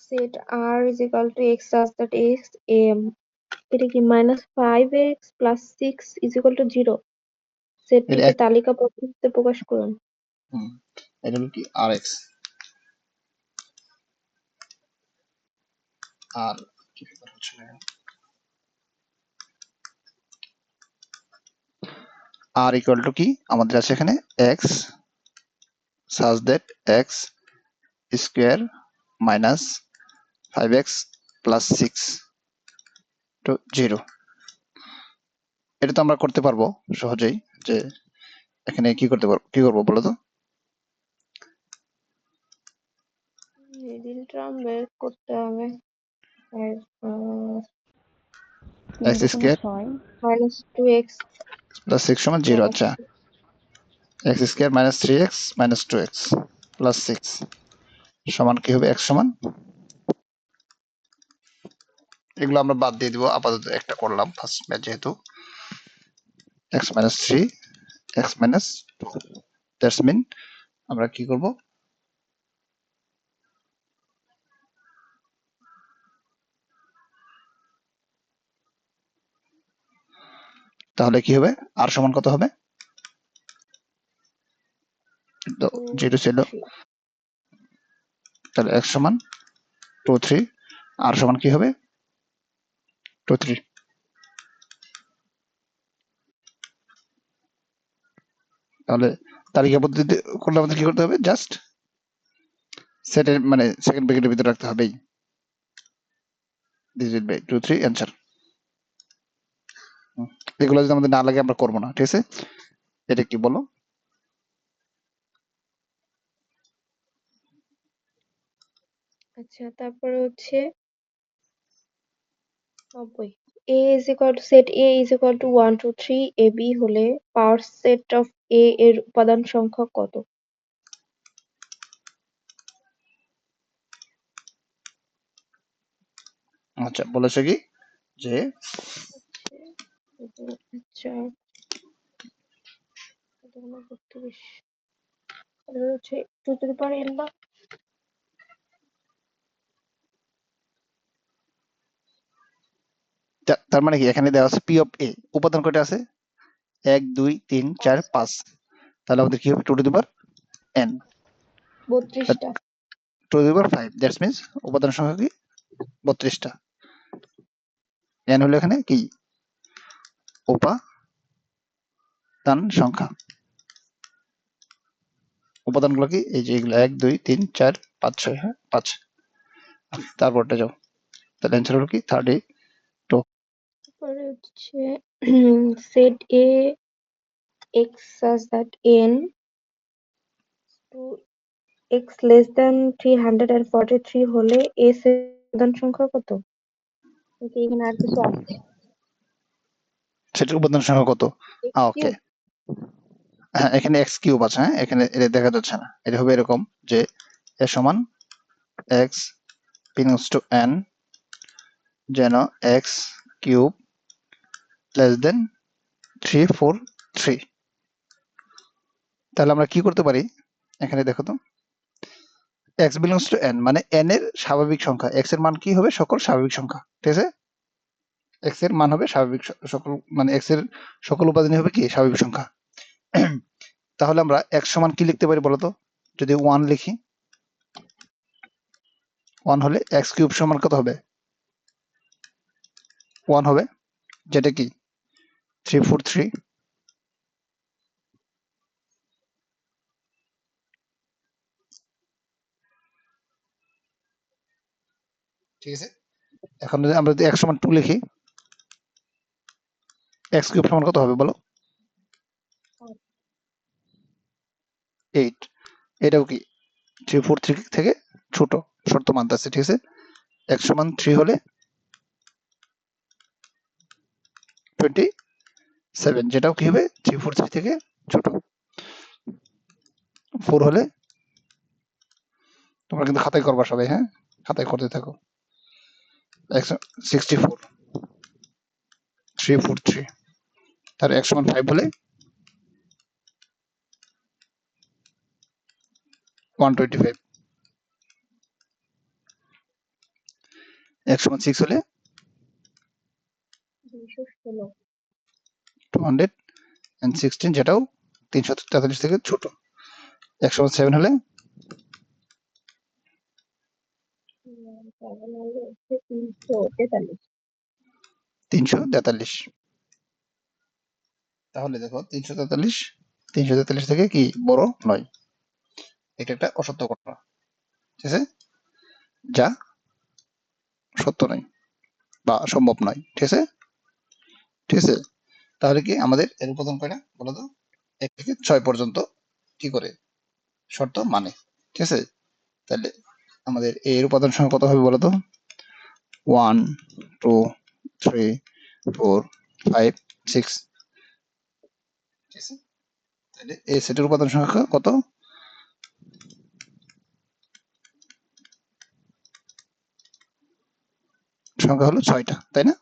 set r is equal to x such that x এটা কি -5x plus 6 is equal to 0 সেটটিকে তালিকা পদ্ধতিতে প্রকাশ করুন। এটা হলো কি rx আর কি হচ্ছে r equal to কি আমাদের আছে এখানে x such that x square minus 5x plus 6 to 0 এটা তো আমরা করতে পারবো সহজেই যে এখানে কি করব বলো তো মিডল টার্ম বের করতে হবে x square -2x plus 6 সমান 0 আচ্ছা x square minus 3x minus 2x plus 6 সমান কি হবে x সমান এগুলো আমরা বাদ দিয়ে দিব আপাতত একটা করলাম ফার্স্ট ম্যাচ যেহেতু x minus 3 x minus 2 that's mean আমরা কি করব তাহলে কি হবে r সমান কত হবে তো 0 ছিল তাহলে x সমান 2 3 r সমান কি হবে 2 3 তাহলে তালিকা পদ্ধতিতে করলে আমাদের কি করতে হবে জাস্ট সেটের মানে সেকেন্ড ব্র্যাকেটের ভিতরে রাখতে হবে দিস উইল বি 2 3 অ্যানসার এগুলো যদি আমাদের না লাগে আমরা করব না ঠিক আছে এটা কি বলো আচ্ছা তারপরে হচ্ছে 90 a is equal to set a is equal to 1 2 3 ab হলে পাওয়ার সেট অফ a এর উপাদান সংখ্যা কত? আচ্ছা বলেছে কি যে আচ্ছা এটা হলো 32 এটা হচ্ছে 2 to the power n বা তার মানে কি এখানে দেওয়া আছে p of a উপাদান কয়টা আছে 1 2 3 4 5 তাহলে আমাদের কি হবে 2 to the power n 32টা 2 to the power 5 that's means উপাদান সংখ্যা কি 32টা n হলো এখানে কি উপাদান সংখ্যা উপাদানগুলো কি এই যে এগুলো 1 2 3 4 5 6 হ্যাঁ 5 তারপরটা যাও তাহলে অ্যানসার হলো কি 32 তারপরে হচ্ছে set a x such that n to x less than 343 হলে a উপাদান সংখ্যা কত? এখানে আর কিছু আছে সেটার উপাদান সংখ্যা কত ওকে হ্যাঁ এখানে x কিউব আছে হ্যাঁ এখানে এটা দেখা যাচ্ছে না এটা হবে এরকম যে a সমান x belongs to n যেন x কিউব less than 343 তাহলে আমরা কি করতে পারি এখানে দেখো তো x belongs to n মানে n এর স্বাভাবিক সংখ্যা x এর মান কি হবে সকল স্বাভাবিক সংখ্যা ঠিক আছে x এর মান হবে স্বাভাবিক সকল মানে x এর সকল উপাদানই হবে কি স্বাভাবিক সংখ্যা তাহলে আমরা x সমান কি লিখতে পারি বলতো যদি 1 লিখি 1 হলে x কিউব সমান কত হবে 1 হবে যেটা কি 343 ঠিক আছে এখন যদি আমরা যদি x সমান 2 লিখি x কিউব সমান কত হবে বলো 8 এটাও কি 343 থেকে ছোট শর্ত মানতেছে ঠিক আছে x সমান 3 হলে 27 যেটাও কি হবে 343 থেকে ছোট 4 হলে তোমরা কিন্তু খাতায় করবা সবাই হ্যাঁ খাতায় করতে থাকো 64 343 তার x সমান 5 হলে 125 x সমান 6 হলে 216 216, যেটাও 343 থেকে ছোট। x সমান 7 হলে 343। 343। তাহলে দেখো 343 থেকে কি বড় নয়। এটা একটা অসত্য ঘটনা, ঠিক আছে, যা সত্য নয় বা সম্ভব নয়, ঠিক আছে, ঠিক আছে। তাহলে কি আমাদের এর উপাদান কয়টা বলো তো? 1 থেকে 6 পর্যন্ত কি করে শর্ত মানে, ঠিক আছে। তাহলে আমাদের এর উপাদান সংখ্যা কত হবে বলো তো? 1 2 3 4 5 6, ঠিক আছে। তাহলে এই সেটের উপাদান সংখ্যা কত? সংখ্যা হলো 6টা, তাই না?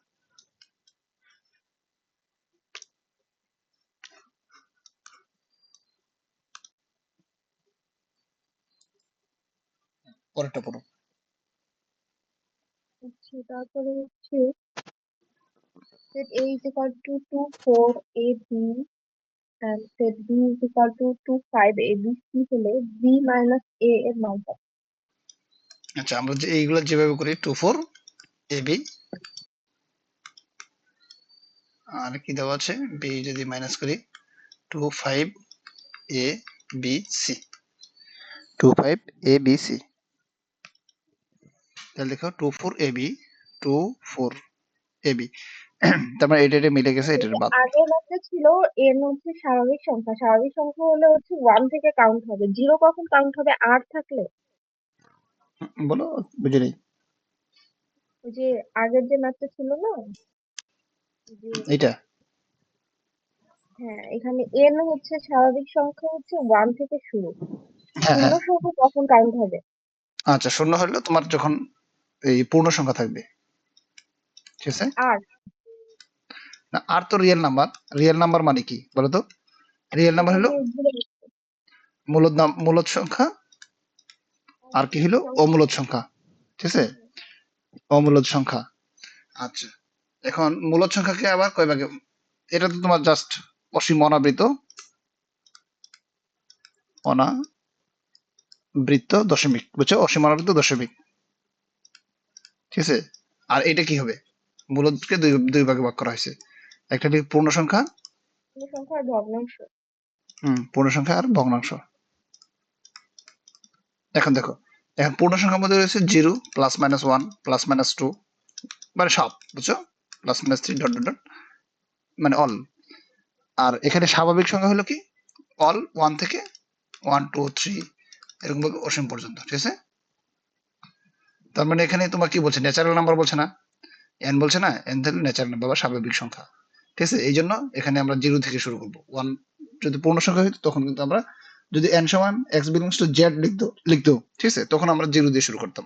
পরেরটা পড়ো। আচ্ছা, তারপরে হচ্ছে set A is equal to 2 4 A B and set B is equal to 2 5 A B C হলে B minus A এর মান কত? আচ্ছা, আমরা যে এইগুলো যেভাবে করি 2 4 AB, আর কি দেওয়া আছে B যদি মাইনাস করি 2 5 A B C, 2 5 A B C। তাহলে দেখো 2 4 AB 2 4 AB, তার মানে এটা মিলে গেছে, এই এটার যে বাদ। আগের একটা ছিল এর মধ্যে স্বাভাবিক সংখ্যা, স্বাভাবিক সংখ্যা হলে হচ্ছে 1 থেকে কাউন্ট হবে, 0 কখন কাউন্ট হবে? আর থাকলে। বলো, বুঝে নেই। ওই যে আগের যে ম্যাথটা ছিল না, যে এইটা, হ্যাঁ, এখানে এন হচ্ছে স্বাভাবিক সংখ্যা হচ্ছে 1 থেকে শুরু, হ্যাঁ পূর্ণ হ্যাঁ, সংখ্যা কখন কাউন্ট হবে? আচ্ছা, শূন্য হলো তোমার যখন এই পূর্ণ সংখ্যা থাকবে, ঠিক আছে। আর না, আর তো রিয়েল নাম্বার। রিয়েল নাম্বার মানে কি বলো তো? রিয়েল নাম্বার এটা হলো দিয়ে ভুলে গেছি। মূলদ সংখ্যা, আর কি হলো অমূলদ সংখ্যা, ঠিক আছে, অমূলদ সংখ্যা। আচ্ছা, এখন মূলদ সংখ্যাকে আবার কয় ভাগে? এটা তো তোমার জাস্ট অসীম অনাবৃত দশমিক, বুঝছো, অসীম অনাবৃত দশমিক, ঠিক আছে। আর এটা কি হবে? মূলদকে দুই দুই ভাগে ভাগ করা হয়েছে, একটা হলো পূর্ণ সংখ্যা, পূর্ণ সংখ্যা আর ভগ্নাংশ। পূর্ণ সংখ্যা আর ভগ্নাংশ। এখন দেখো, এখন পূর্ণ সংখ্যার মধ্যে রয়েছে 0 প্লাস মাইনাস 1 প্লাস মাইনাস 2, মানে সব, বুঝছো, plus minus 3 dot dot dot, মানে অল। আর এখানে স্বাভাবিক সংখ্যা হলো কি অল 1 থেকে 1 2 3 এরকম ভাবে অসীম পর্যন্ত, ঠিক আছে। তার মানে এখানে তোমার কি বলছে? ন্যাচারাল নাম্বার বলছে না, এন বলছে না, এন হলো ন্যাচারাল নাম্বার বা স্বাভাবিক সংখ্যা, ঠিক আছে। এই জন্য এখানে আমরা 0 থেকে শুরু করবো। 1 যদি পূর্ণ সংখ্যা হইতো তখন কিন্তু আমরা, যদি এন সমান এক্স বিলংস টু জেড লিখতো, ঠিক আছে, তখন আমরা 0 দিয়ে শুরু করতাম,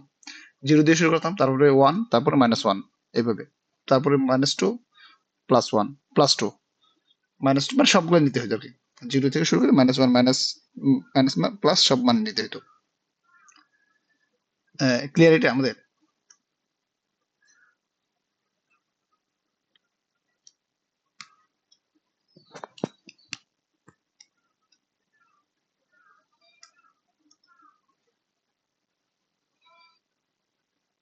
0 দিয়ে শুরু করতাম, তারপরে 1, তারপরে -1, এইভাবে, তারপরে -2 +1 +2 -2, মানে সবগুলো নিতে হতো আর কি। 0 থেকে শুরু করে -1 মাইনাস প্লাস সব মান নিতে হতো। ক্লিয়ার এটা আমাদের?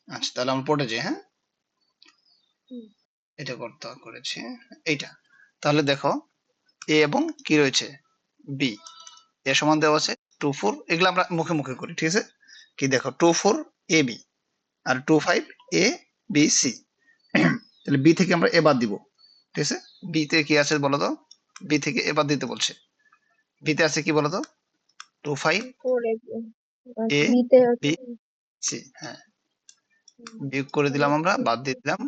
আচ্ছা, তাহলে আমরা পড়ে যাই, হ্যাঁ, হুম, এটা করেছি এইটা। তাহলে দেখো এ এবং কি রয়েছে বি, এ সমান দেওয়া আছে 2 4, এগুলো আমরা মুখে মুখে করি, ঠিক আছে। কি দেখো 2 4 A B R 2 5 A B C, তাহলে বি থেকে আমরা এ বাদ দিব, ঠিক আছে। বি তে কি আছে বলো তো? বি থেকে এ বাদ দিতে বলছে। বিতে আছে কি বলো তো? 2 5 করে এ বিতে বি হচ্ছে সি, হ্যাঁ, হুম, বিয়োগ করে তাহলে দিলাম, আমরা হচ্ছে বাদ দিয়ে দিলাম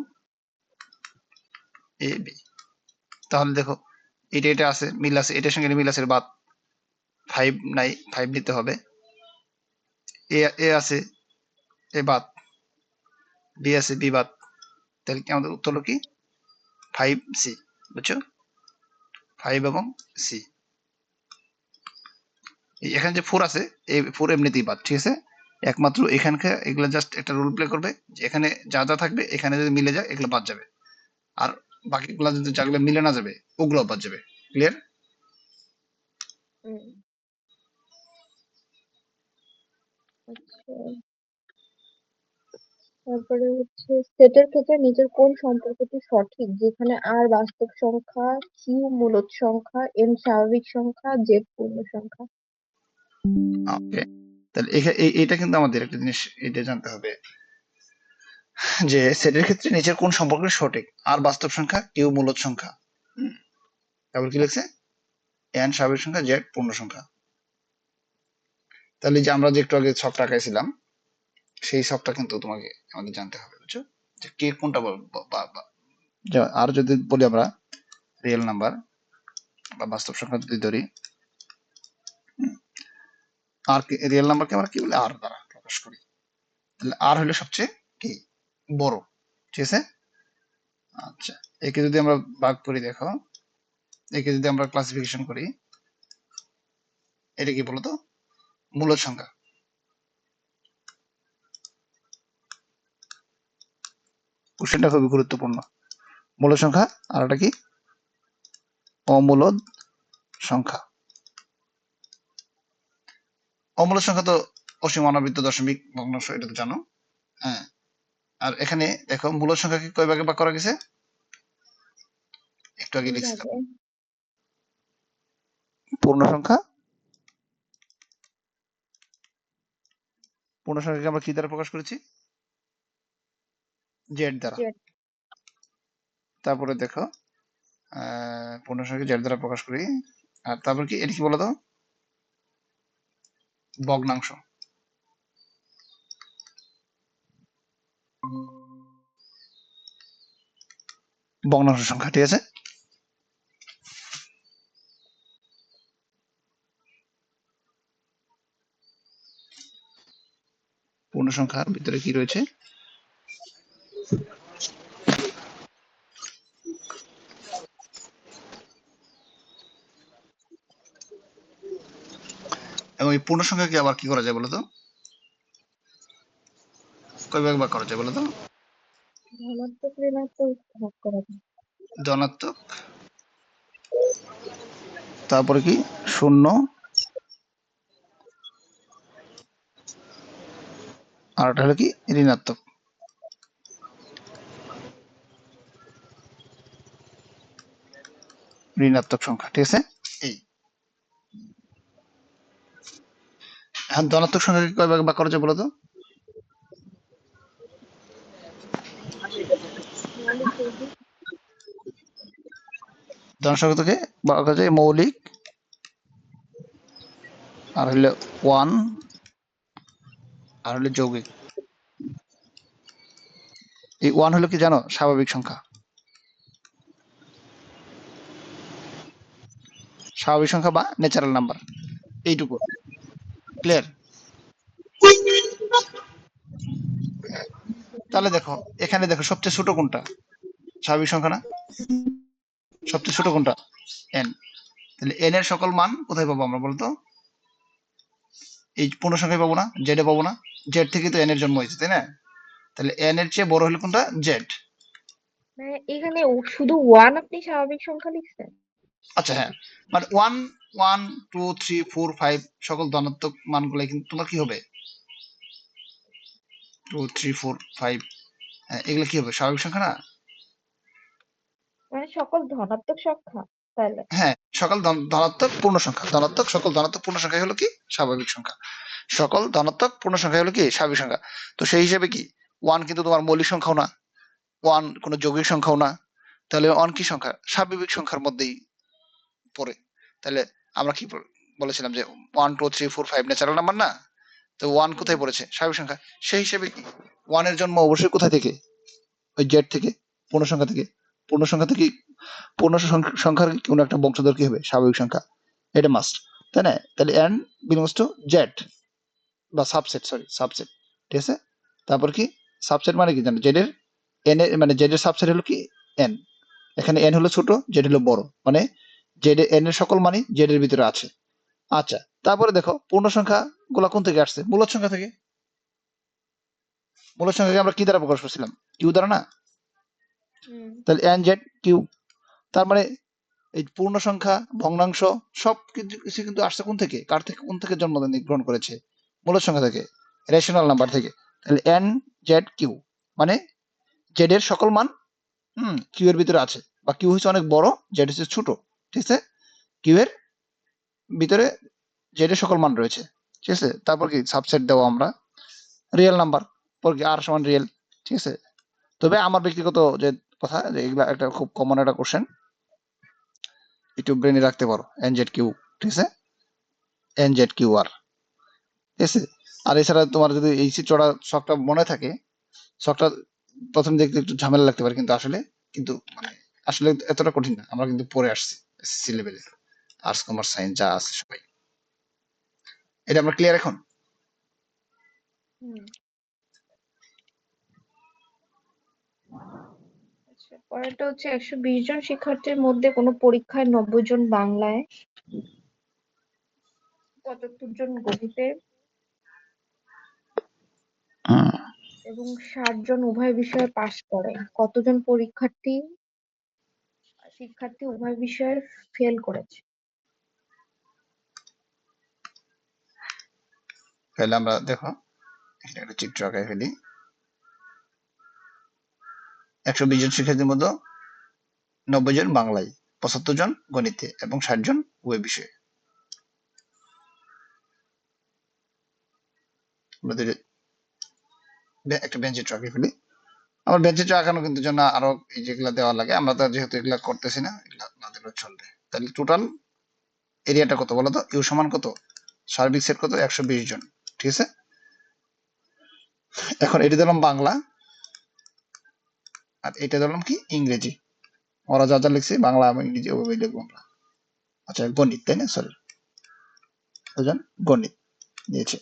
এ বি। তাহলে দেখো এটা এটা আছে, মিল আছে, এটার সঙ্গে মিল আছে, বাদ 5 নাই, 5 নিতে হবে। এ এ আছে, এ বাদ, বি আছে, বি বাদ, তাহলে কি আমাদের উত্তর হলো কি 5 সি, বুঝছো, 5 এবং সি। এখানে যে 4 আছে, এই 4 এমনিতেই বাদ, ঠিক আছে। একমাত্র এখানকার এগুলো জাস্ট একটা রোল প্লে করবে যে এখানে যা যা থাকবে এখানে যদি মিলে যায় এগুলো বাদ যাবে, আর বাকিগুলো যদি যেগুলো মিলে না যাবে ওগুলো বাদ যাবে। ক্লিয়ার? হুম, আচ্ছা। তারপরে হচ্ছে সেটের ক্ষেত্রে নিচের কোন সম্পর্কটি সঠিক, যেখানে আর বাস্তব সংখ্যা, কিউ মূলদ সংখ্যা, এন স্বাভাবিক সংখ্যা, জেড পূর্ণ সংখ্যা। ওকে, তাহলে এটা কিন্তু আমাদের একটা জিনিস এটা জানতে হবে যে সেটের ক্ষেত্রে নিচের কোন সম্পর্কটি সঠিক, আর বাস্তব সংখ্যা, কিউ মূলদ সংখ্যা, তারপর কি লিখছে, এন স্বাভাবিক সংখ্যা, জেড পূর্ণ সংখ্যা। তাহলে যে আমরা যে একটু আগে ছকটা আঁকাইছিলাম সেই ছকটা কিন্তু তোমাকে আমাদের জানতে হবে, বুঝছো, যে কে কোনটা আর যদি বলি আমরা রিয়েল নাম্বার বা বাস্তব সংখ্যা যদি ধরি, আর রিয়েল নাম্বারকে আমরা কি বলি, আর দ্বারা প্রকাশ করি, তাহলে আর হলো সবচেয়ে কি বড়, ঠিক আছে। আচ্ছা, একে যদি আমরা ভাগ করি, দেখো একে যদি আমরা ক্লাসিফিকেশন করি, এটা কি বলতো, মূলদ সংখ্যা। কোশ্চেনটা খুবই গুরুত্বপূর্ণ। মূলদ সংখ্যা আর এটা কি, অমূলদ সংখ্যা। অমূলদ সংখ্যা তো অসীম অনাবৃত্ত দশমিক ভগ্নাংশ, এটা তো জানো। হ্যাঁ, আর এখানে দেখো মূলদ সংখ্যাকে কয় ভাগে ভাগ করা গেছে, একটু আগে লিখছিলাম, কিভাবে? পূর্ণ সংখ্যা, পূর্ণ সংখ্যাকে আমরা কি দ্বারা প্রকাশ করেছি, জেড দ্বারা। জেড। তারপরে দেখো পূর্ণ সংখ্যাকে জেড দ্বারা প্রকাশ করি, আর তারপর কি এটা কি বলতো, ভগ্নাংশ। ভগ্নাংশ সংখ্যা, ঠিক আছে। পূর্ণ সংখ্যার ভিতরে কি রয়েছে, এবং এই পূর্ণ সংখ্যাকে আবার কি করা যায় বলতো, কয় ভাগে ভাগ করা যায় বলতো, ধনাত্মক ঋণাত্মক ভাগ করা যায়। ধনাত্মক, তারপরে কি শূন্য, আর এটা হলো কি ঋণাত্মক। ঋণাত্মক সংখ্যা, ঠিক আছে। এই এখন ধনাত্মক সংখ্যাকে কয় ভাগে ভাগ করা যায় বলতো, মৌলিক যৌগিক। ধন সংখ্যা থেকে ভাগ করা যায় মৌলিক, আর হলো ওয়ান, আর হলো যৌগিক। এই ওয়ান হলো কি জানো, স্বাভাবিক সংখ্যা। স্বাভাবিক সংখ্যা বা ন্যাচারাল নাম্বার, এইটুকু। ক্লিয়ার? তাহলে দেখো এখানে দেখো সবচেয়ে ছোট কোনটা, স্বাভাবিক সংখ্যা না, সবচেয়ে ছোট কোনটা, এন। তাহলে এন এর সকল মান কোথায় পাবো আমরা বলতো, এই পূর্ণ সংখ্যায় পাবো না, জেডে পাবো না, জেড থেকে তো এন এর জন্ম হয়েছে, তাই না। তাহলে এন এর চেয়ে বড় হলো কোনটা, জেড। মানে এখানে শুধু ওয়ান আপনি স্বাভাবিক সংখ্যা লিখছেন? আচ্ছা হ্যাঁ, মানে one, one, two, three, four, five সকল ধনাত্মক মানগুলো কিন্তু তোমার কি হবে, টু, থ্রি, ফোর, ফাইভ, এগুলো কি হবে, স্বাভাবিক সংখ্যা না। মানে সকল ধনাত্মক সংখ্যা তাহলে? হ্যাঁ, সকল ধনাত্মক পূর্ণ সংখ্যা, ধনাত্মক সকল ধনাত্মক পূর্ণ সংখ্যা হলো কি স্বাভাবিক সংখ্যা, সকল ধনাত্মক পূর্ণ সংখ্যা হলো কি স্বাভাবিক সংখ্যা। তো সেই হিসেবে কি ওয়ান কিন্তু তোমার মৌলিক সংখ্যাও না, ওয়ান কোনো যৌগিক সংখ্যাও না, তাহলে ওয়ান কি সংখ্যা, স্বাভাবিক সংখ্যার মধ্যেই পড়ে। তাহলে আমরা কি বলেছিলাম যে one, two, three, four, five natural number না, তো ওয়ান হুম। কোথায় পড়েছে, স্বাভাবিক সংখ্যা। সেই হিসেবে কি ওয়ানের জন্ম অবশ্যই কোথায় থেকে, ওই জেড থেকে, পূর্ণ সংখ্যা থেকে। পূর্ণ সংখ্যা থেকে, পূর্ণ সংখ্যার কোন একটা বংশধর কি হবে, স্বাভাবিক সংখ্যা, এটা মাস্ট, তাই না। তাহলে এন বিলংস টু জেড বা সাবসেট, সরি সাবসেট, ঠিক আছে। তারপর কি সাবসেট মানে কি জানো, জেড এর এন এর মানে জেড এর সাবসেট হলো কি এন, এখানে এন হলো ছোট, জেড হলো বড়, মানে জেড এন এর সকল মানই জেড এর ভিতরে আছে। আচ্ছা, তারপরে দেখো পূর্ণ সংখ্যা গুলা কোন থেকে আসছে, মূলদ সংখ্যা থেকে। মূলদ সংখ্যাকে আমরা কি দ্বারা প্রকাশ করছিলাম? কিউ দ্বারা না? হুম তাহলে এন জেড কিউ, তার মানে এই পূর্ণ সংখ্যা, ভগ্নাংশ সব কিছু কিন্তু আসছে কোন থেকে, কার থেকে, কোন থেকে জন্ম গ্রহণ করেছে? মূলদ সংখ্যা থেকে, রেশনাল নাম্বার থেকে। তাহলে এন জেড কিউ মানে জেড এর সকল মান কিউ এর ভিতরে আছে, বা কিউ হচ্ছে অনেক বড়, জেড হচ্ছে ছোট, ঠিক আছে? কিউ এর ভিতরে জেড এর সকল মান রয়েছে, ঠিক আছে? তারপর কি সাবসেট দেওয়া আমরা রিয়েল নাম্বার, পর কি আর সমান রিয়েল, ঠিক আছে? তবে আমার ব্যক্তিগত যে কথা, যে এগুলা একটা খুব কমন একটা কোশ্চেন, একটু ব্রেনে রাখতে পারো, এন জেড কিউ, ঠিক আছে? এন জেড কিউ আর, ঠিক আছে? আর এছাড়া তোমার যদি এই চিত্রটা শখটা মনে থাকে, শখটা প্রথম দেখতে একটু ঝামেলা লাগতে পারে, কিন্তু আসলে কিন্তু মানে আসলে এতটা কঠিন না, আমরা কিন্তু পড়ে আসছি এসএসসি লেভেলে, আর্টস কমার্স সায়েন্স যা আছে সবাই। এটা আমরা ক্লিয়ার এখন? হুম। আচ্ছা, পরেরটা হচ্ছে 120 জন শিক্ষার্থীর মধ্যে কোনো পরীক্ষায় 90 জন বাংলায়, 75 জন গণিতে হুম, এবং 60 জন উভয় বিষয়ে পাশ করে, কতজন শিক্ষার্থী উভয় বিষয়ে ফেল করেছে? তাহলে আমরা দেখো এখানে একটা চিত্র আঁকায় ফেলি। 120 জন শিক্ষার্থীর মধ্যে 90 জন বাংলায়, 75 জন গণিতে এবং 60 জন উভয় বিষয়ে। আমরা একটা বেঞ্চ চিত্র আঁকিয়ে ফেলি। আমার বেঞ্চ চিত্র আঁকানো কিন্তু জন্য আরো এই যেগুলা দেওয়া লাগে, আমরা তো যেহেতু এগুলা করতেছি না, এগুলা না দিলেও চলবে। তাহলে টোটাল এরিয়াটা কত বলো তো? ইউ সমান কত? সার্বিক সেট কত? 120 জন, ঠিক আছে? এখন এটা দিলাম বাংলা, আর এটা দিলাম কি ইংরেজি। ওরা যা যা লিখছে বাংলা এবং ইংরেজি ওভাবে লিখবো আমরা। আচ্ছা গণিত, তাই না? সরি, বুঝলেন, গণিত দিয়েছে।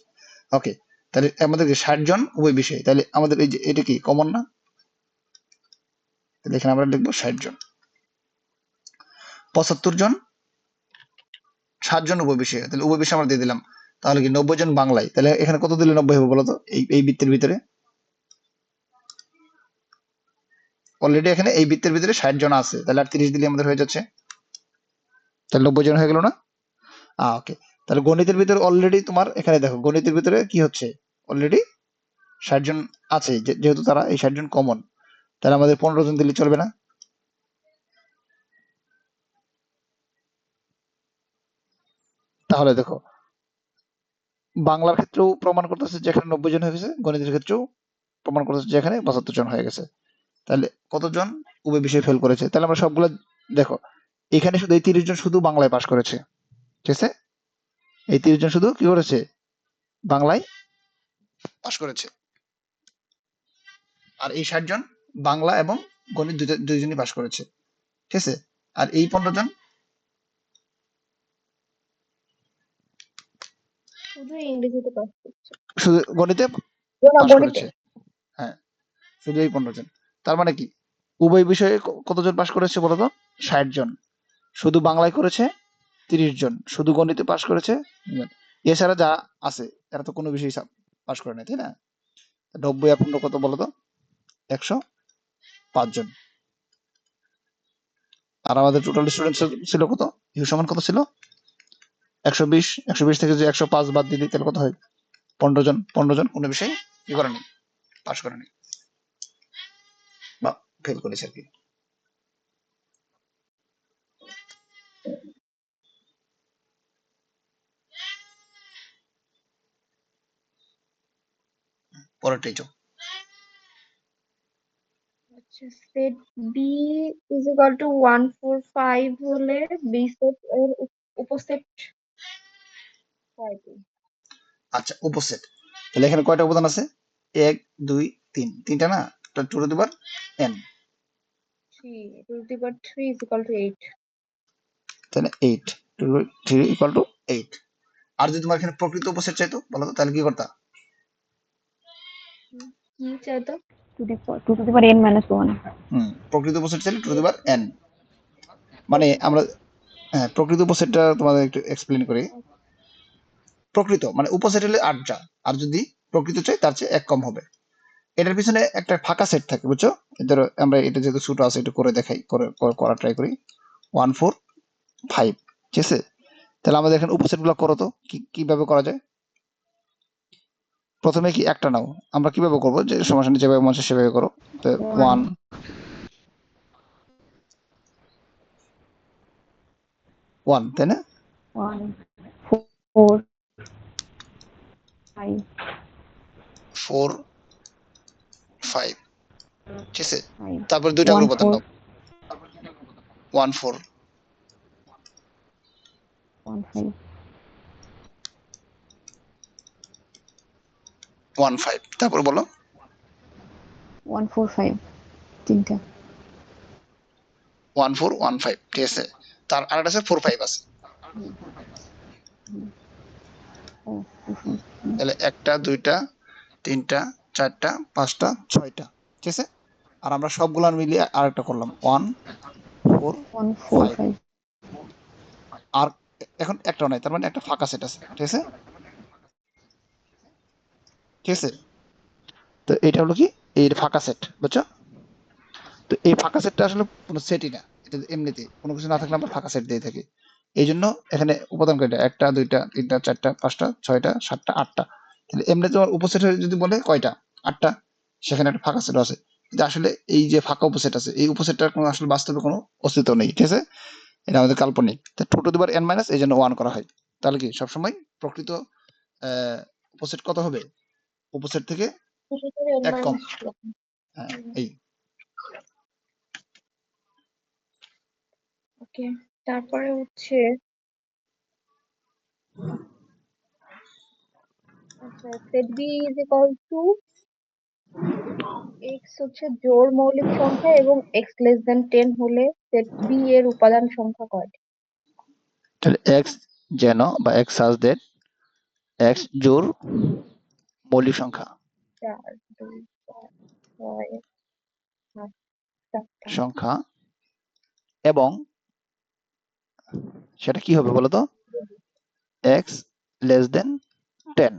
ওকে, তাহলে আমাদেরকে 60 জন উভয় বিষয়, তাহলে আমাদের এই যে এটা কি কমন না? তাহলে এখানে আমরা লিখবো 60 জন। 75 জন, 60 জন উভয় বিষয়, তাহলে উভয় বিষয় আমরা দিয়ে দিলাম। তাহলে কি 90 জন বাংলায়, তাহলে এখানে কত দিলে 90 হবে বলতো? এই বৃত্তের ভিতরে অলরেডি এখানে এই বৃত্তের ভিতরে 60 জন আছে, তাহলে আর 30 দিলে আমাদের হয়ে যাচ্ছে, তাহলে 90 জন হয়ে গেল না? ওকে, তাহলে গণিতের ভিতরে অলরেডি তোমার এখানে দেখো, গণিতের ভিতরে কি হচ্ছে, অলরেডি 60 জন আছে, যেহেতু তারা এই 60 জন কমন, তাহলে আমাদের 15 জন দিলে চলবে না? তাহলে দেখো, বাংলার ক্ষেত্রেও প্রমাণ করতেছে যে এখানে 90 জন হয়ে গেছে, গণিতের ক্ষেত্রেও প্রমাণ করতেছে যে এখানে 75 জন হয়ে গেছে। তাহলে কতজন উভয় বিষয়ে ফেল করেছে? তাহলে আমরা সবগুলো দেখো, এখানে শুধু এই 30 জন শুধু বাংলায় পাশ করেছে, ঠিক আছে? এই 30 জন শুধু কি করেছে? বাংলায় পাশ করেছে। আর এই 60 জন বাংলা এবং গণিত দুইজনই পাশ করেছে, ঠিক আছে? আর এই 15 জন শুধু ইংরেজিতে পাস করছে, শুধু গণিতে না পাশ গণিতে। করেছে। হ্যাঁ, শুধু এই 15 জন। তার মানে কি উভয় বিষয়ে কতজন পাশ করেছে বলতো? 60 জন। শুধু বাংলায় করেছে 30 জন, শুধু গণিতে পাশ করেছে 3 জন। এছাড়া যা আছে এরা তো কোনো বিষয় পাশ করে নাই, তাই না? 90 আর 15 কত বলতো? 105 জন। আর আমাদের টোটাল স্টুডেন্ট ছিল কত? ইউ সমান কত ছিল? 120। 120 থেকে যে 105 বাদ দিয়ে দিই তাহলে কত হয়? 15 জন। 15 জন কোনো বিষয় কি করেনি, পাশ করেনি, বা ফেল করেছে আর কি। পরেরটাই চো। আচ্ছা, set B is equal to 145 হলে বি সেট এর উপসেট কয়টি? আচ্ছা উপসেট, তাহলে এখানে কয়টা উপাদান আছে? 1 2 3, তিনটা না? Two to the power n, 3 to the power 3 is equal to 8। তাহলে 8, 2 3 ইকুয়াল টু 8। আর যদি তোমার এখানে প্রকৃত উপসেট চাইতো বলো তো, তাহলে কি করতা? কি চাইতো? Two to the power n minus 1. প্রকৃত উপসেট চাইলে two to the power n, মানে আমরা হ্যাঁ প্রকৃত উপসেটটা তোমাদের একটু এক্সপ্লেন করি। প্রকৃত মানে উপসেট হলে 8টা, আর যদি প্রকৃত চাই তার চেয়ে এক কম হবে। এটার পিছনে একটা ফাঁকা সেট থাকে, বুঝছো? ধরো আমরা এটা যেহেতু ছোট আছে একটু করে দেখাই, করা ট্রাই করি। 1 4 5, ঠিক আছে? তাহলে আমাদের এখানে উপসেট গুলো করো তো, কিভাবে করা যায়। প্রথমে কি একটা নাও, আমরা কিভাবে করবো, যে সমস্যা নেই, যেভাবে মন চায় সেভাবে করো। 1 1 1, তাই না? 1 4 5 4 5, ঠিক আছে? 5 তারপর দুইটা করে 1 উপাদান 4 নাও। 1 4 1 5 1 5, তারপর বলো 1 4 5 তিনটা 1 4 1 5, ঠিক আছে? তার আরেকটা আছে 4 5 আছে। ও 2 5 তাহলে একটা, দুইটা, তিনটা, চারটা, পাঁচটা, ছয়টা, ঠিক আছে? আর আমরা সবগুলা মিলিয়ে আরেকটা করলাম 1 4 1 4 5। 5 আর এখন একটাও নাই, তার মানে একটা ফাঁকা সেট আছে, ঠিক আছে? ঠিক আছে, তো এটা হলো কি, এই ফাঁকা সেট, বুঝছো? তো এই ফাঁকা সেটটা আসলে কোনো সেটই না, এটা এমনিতে কোনো কিছু না থাকলে আমরা ফাঁকা সেট দিয়ে থাকি। এই জন্য এখানে উপাদান কয়টা, একটা, দুইটা, তিনটা, চারটা, পাঁচটা, ছয়টা, সাতটা, আটটা। তাহলে এমনি তোমার উপসেট যদি বলে কয়টা, আটটা, সেখানে একটা ফাঁকা সেট আছে। কিন্তু আসলে এই যে ফাঁকা উপসেট আছে, এই উপসেটটার কোনো আসলে বাস্তবে কোনো অস্তিত্ব নেই, ঠিক আছে? এটা আমাদের কাল্পনিক। তা 2 to the power n minus এই জন্য 1 করা হয়। তাহলে কি সবসময় প্রকৃত উপসেট কত হবে, উপসেট থেকে n এক কম। minus 2। হ্যাঁ, এই ওকে, তারপরে হচ্ছে আচ্ছা, set B is equal to X হচ্ছে জোড় মৌলিক সংখ্যা এবং এক্স লেস দেন 10 হলে সেট বি এর উপাদান সংখ্যা কয়টি? তাহলে এক্স যেন বা এক্স সাজ দ্যাট এক্স জোড় মৌলিক সংখ্যা 4 2 4 6 8 7টা। সংখ্যা এবং সেটা কি হবে বলতো, এক্স লেস দেন 10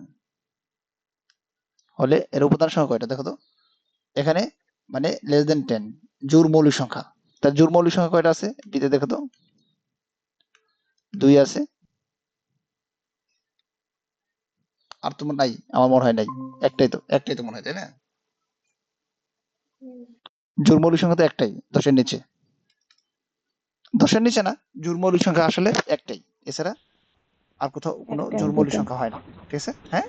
হলে এর উপাদান সংখ্যা কয়টা দেখো তো। এখানে মানে লেস দেন 10 জোড় মৌলিক সংখ্যা, তার জোড় মৌলিক সংখ্যা কয়টা আছে বিতে দেখো তো, 2 আছে। আর তোমার নাই, আমার মনে হয় নাই, একটাই তো মনে হয়, তাই না? হুম, জোড় মৌলিক সংখ্যা তো একটাই, 10-এর নিচে। 10-এর নিচে না, জোড় মৌলিক সংখ্যা আসলে একটাই, এছাড়া আর কোথাও কোনো একটা জোড় মৌলিক দুটো সংখ্যা হয় না, ঠিক আছে? হ্যাঁ,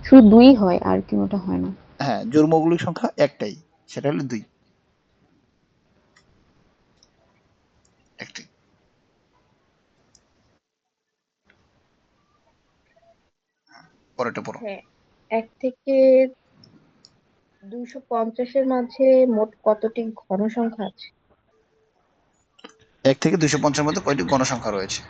শুধু 2 হয় আর কোনোটা হয় না। হ্যাঁ, জোড় মৌলিক সংখ্যা একটাই, সেটা হলো 2, একটাই। পরেরটা পড়ো। হ্যাঁ, 1 থেকে 250-এর মাঝে মোট কতটি ঘন সংখ্যা আছে? 1 থেকে 250-এর মধ্যে কয়টি গণসংখ্যা রয়েছে?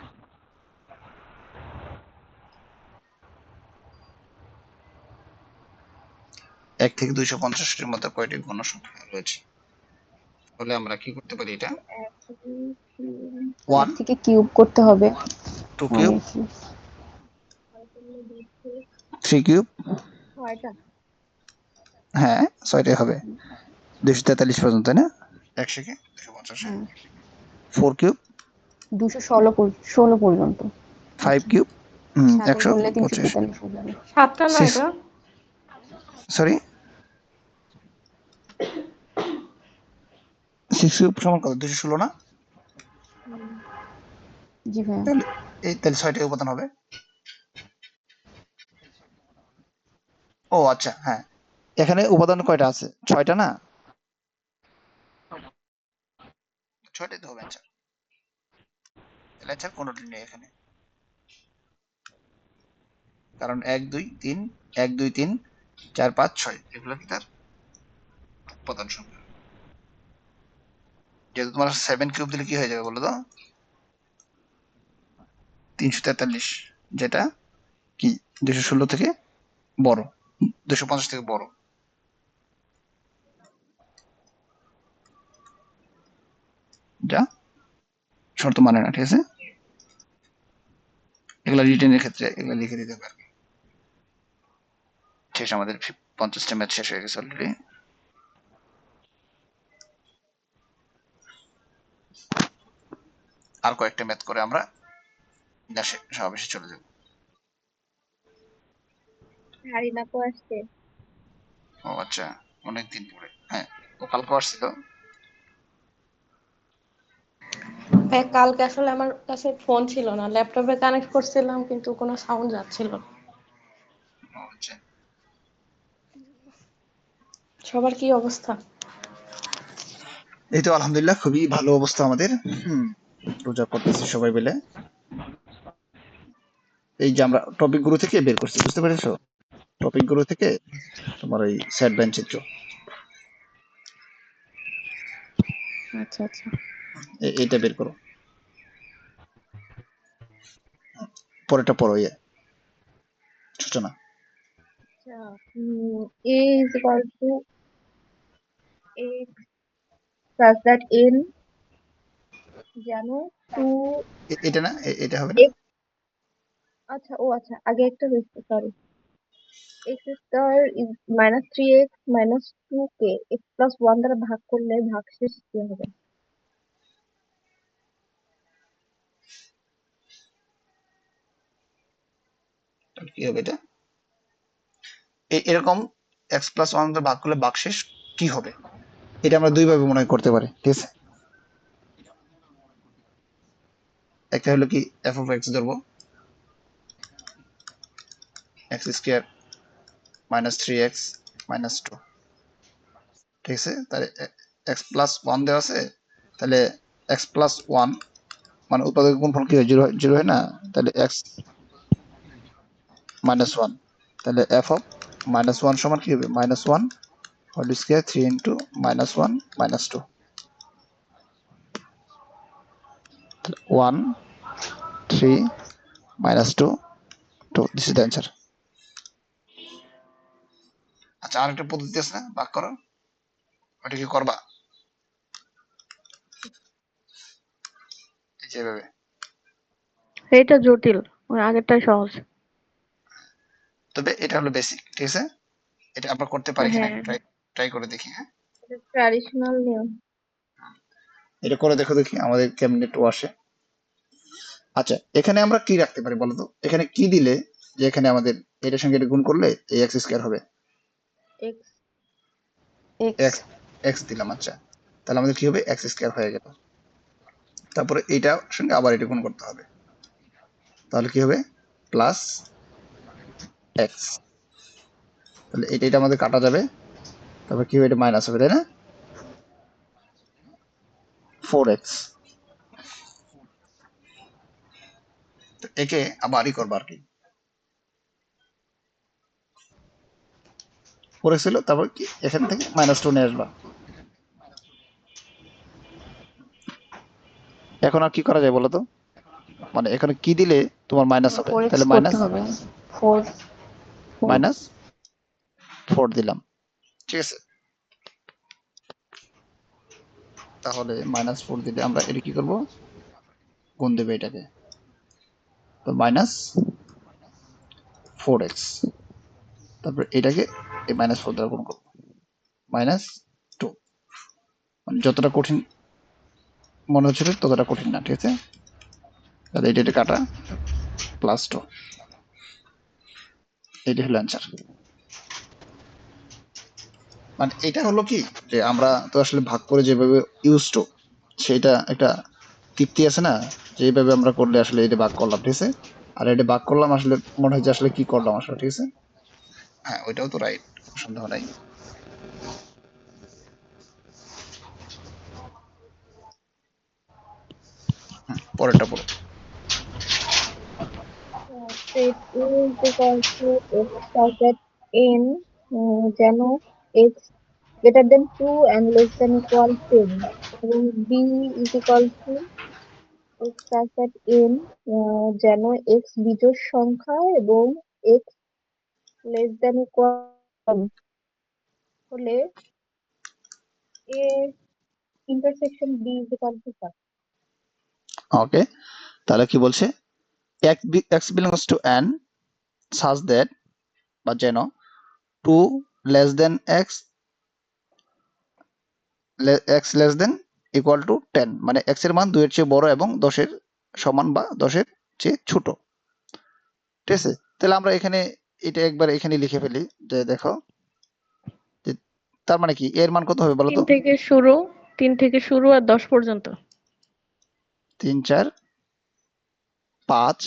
1 থেকে 250-এর মধ্যে কয়টি গণসংখ্যা রয়েছে? তাহলে আমরা কি করতে পারি, এটা 1 2 3 1 1 থেকে কিউব করতে হবে 2 1 কিউব এর কি 3 কিউব, 6টা। হ্যাঁ 6টাই হবে, 243 পর্যন্ত, তাই না? 1 থেকে 250-এ হ্যাঁ 4 কিউব 216 পর্যন্ত 5 আচ্ছা কিউব, 7 করলে 125, 343 হয়ে যাবে। 7টা না 6 এটা? সরি 6 কিউব সমান কত, 216 না? হুম, জি ভাইয়া তাহলে তাহলে 6টাই উপাদান হবে। ও আচ্ছা, হ্যাঁ, এখানে উপাদান কয়টা আছে, 6টা না? 6টাই তো হবে অ্যান্সার, তাহলে অ্যান্সার কোনোটি নেই এখানে, কারণ 1 2 3 1 2 3 4 5 6 এগুলো কি তার উপাদান সংখ্যা। যেহেতু তোমার 7 কিউব দিলে কি হয়ে যাবে বলো তো, 343, যেটা কি 216 থেকে বড়, 250 থেকে বড়, যা শর্ত মানে না, ঠিক আছে? এগুলা রিটেনের ক্ষেত্রে এগুলা লিখে দিতে পারবে। শেষ আমাদের 50টা ম্যাথ শেষ হয়ে গেছে অলরেডি। আর কয়েকটা ম্যাথ করে আমরা দেশে সমাবেশে চলে যাব। হারিনাকও আসছে। ও আচ্ছা, অনেকদিন পরে। হ্যাঁ, ও কালকে আসছিল। হ্যাঁ, কালকে আসলে আমার কাছে ফোন ছিল না, ল্যাপটপে কানেক্ট করছিলাম কিন্তু কোনো সাউন্ড যাচ্ছিল না। ও আচ্ছা, সবার কি অবস্থা? এই তো আলহামদুলিল্লাহ খুবই ভালো অবস্থা আমাদের। রোজা করতেছি সবাই মিলে। এই যে আমরা টপিক গুলো থেকে বের করছি, বুঝতে পেরেছো? টপিক গুলো থেকে তোমার ওই স্যাড ব্যান চিত্র আচ্ছা আচ্ছা। এইটা বের করো, পরেরটা পড়ো। ইয়ে সূচনা। আচ্ছা, a is equal to x such that n যেন 2 এটা না, এটা হবে না। x, আচ্ছা ও আচ্ছা আগে একটা হয়েছে, sorry. x star is minus 3x minus 2k x plus 1 দ্বারা ভাগ করলে ভাগশেষ কি হবে? তাহলে কি হবে এটা? এরকম এক্স প্লাস ওয়ান ভাগ করলে ভাগশেষ কি হবে, এটা আমরা দুই ভাবে মনে হয় করতে পারি, ঠিক আছে? একটা হলো কি এফ অফ এক্স ধরবো, x square minus 3x minus 2, ঠিক আছে? তাহলে এক্স প্লাস ওয়ান দেওয়া আছে, তাহলে এক্স প্লাস ওয়ান মানে উৎপাদক গুণফল কি হয়, জিরো জিরো হয় না? তাহলে এক্স মাইনাস ওয়ান, তাহলে এফ অফ মাইনাস ওয়ান সমান কি হবে, minus one whole square 3 into minus one minus 2, 1 3 minus 2 2, this is the answer. আচ্ছা, আরেকটা পদ্ধতি আছে না ভাগ করার, ওটা কি করবা? এই যে এভাবে। এইটা জটিল, ওই আগেরটাই সহজ। তবে এটা হলো বেসিক, ঠিক আছে? এটা আমরা করতে পারি কিনা হ্যাঁ, ট্রাই ট্রাই করে দেখি। হ্যাঁ, এটা ট্র্যাডিশনাল নিয়ম। এটা করে দেখো দেখি আমাদের কেমনে একটু আসে। আচ্ছা, এখানে আমরা কি রাখতে পারি বলতো? এখানে কি দিলে যে এখানে আমাদের এটার সঙ্গে এটা গুণ করলে এই এক্স স্কয়ার হবে? x x. এক্স এক্স দিলাম, আচ্ছা। তাহলে আমাদের কি হবে, এক্স স্কয়ার হয়ে গেল। তারপরে এইটার সঙ্গে আবার এটা গুণ করতে হবে, তাহলে কি হবে, প্লাস এক্স। তাহলে এটা এটা আমাদের কাটা যাবে, তারপর কি হবে, এটা মাইনাস হবে, তাই না? 4x। তো একে আবারই করবো আর কি, 4x ছিল, তারপর কি এখান থেকে মাইনাস 2 নিয়ে আসবা। এখন আর কি করা যায় বলো তো? মানে এখানে কি দিলে তোমার মাইনাস হবে, 4x তাহলে করতে মাইনাস হবে। 4 4 মাইনাস 4 দিলাম, ঠিক আছে? তাহলে মাইনাস 4 দিলে আমরা এটা কি করব, গুণ দেবে এটাকে, তো মাইনাস 4x, তারপর এটাকে এই মাইনাস 4 দ্বারা গুণ করব, মাইনাস 2। মানে যতটা কঠিন মনে হচ্ছিল ততটা কঠিন না, ঠিক আছে? তাহলে এটা এটা কাটা, প্লাস 2, এটা হলো অ্যান্সার। মানে এটা হলো কি, যে আমরা তো আসলে ভাগ করে যেভাবে ইউজ টু, সেটা একটা তৃপ্তি আছে না, যে এইভাবে আমরা করলে আসলে এটা ভাগ করলাম, ঠিক আছে? আর এটা ভাগ করলাম আসলে মনে হয় যে আসলে কি করলাম আসলে, ঠিক আছে? হ্যাঁ, ওইটাও তো রাইট, সন্দেহ নাই। পরেরটা পড়ো। set a is equal to x such that n যেন x greater than 2 and less than equal 10 এবং b is equal to x such that n যেন x বিজোড় সংখ্যা এবং x less than equal হলে a intersection b is equal to 5. ওকে, তাহলে কি বলছে, x belongs to n such that বা যেন 2 less than x x less than equal two 10, মানে এক্স এর মান 2 এর চেয়ে বড় এবং 10 এর সমান বা 10 এর চেয়ে ছোট। ঠিক আছে, তাহলে আমরা এখানে এটা একবার এখানে লিখে ফেলি যে দেখো যে তার মানে কি এর মান কত হবে বলো তো? 3 থেকে শুরু আর 10 পর্যন্ত। 3 4 5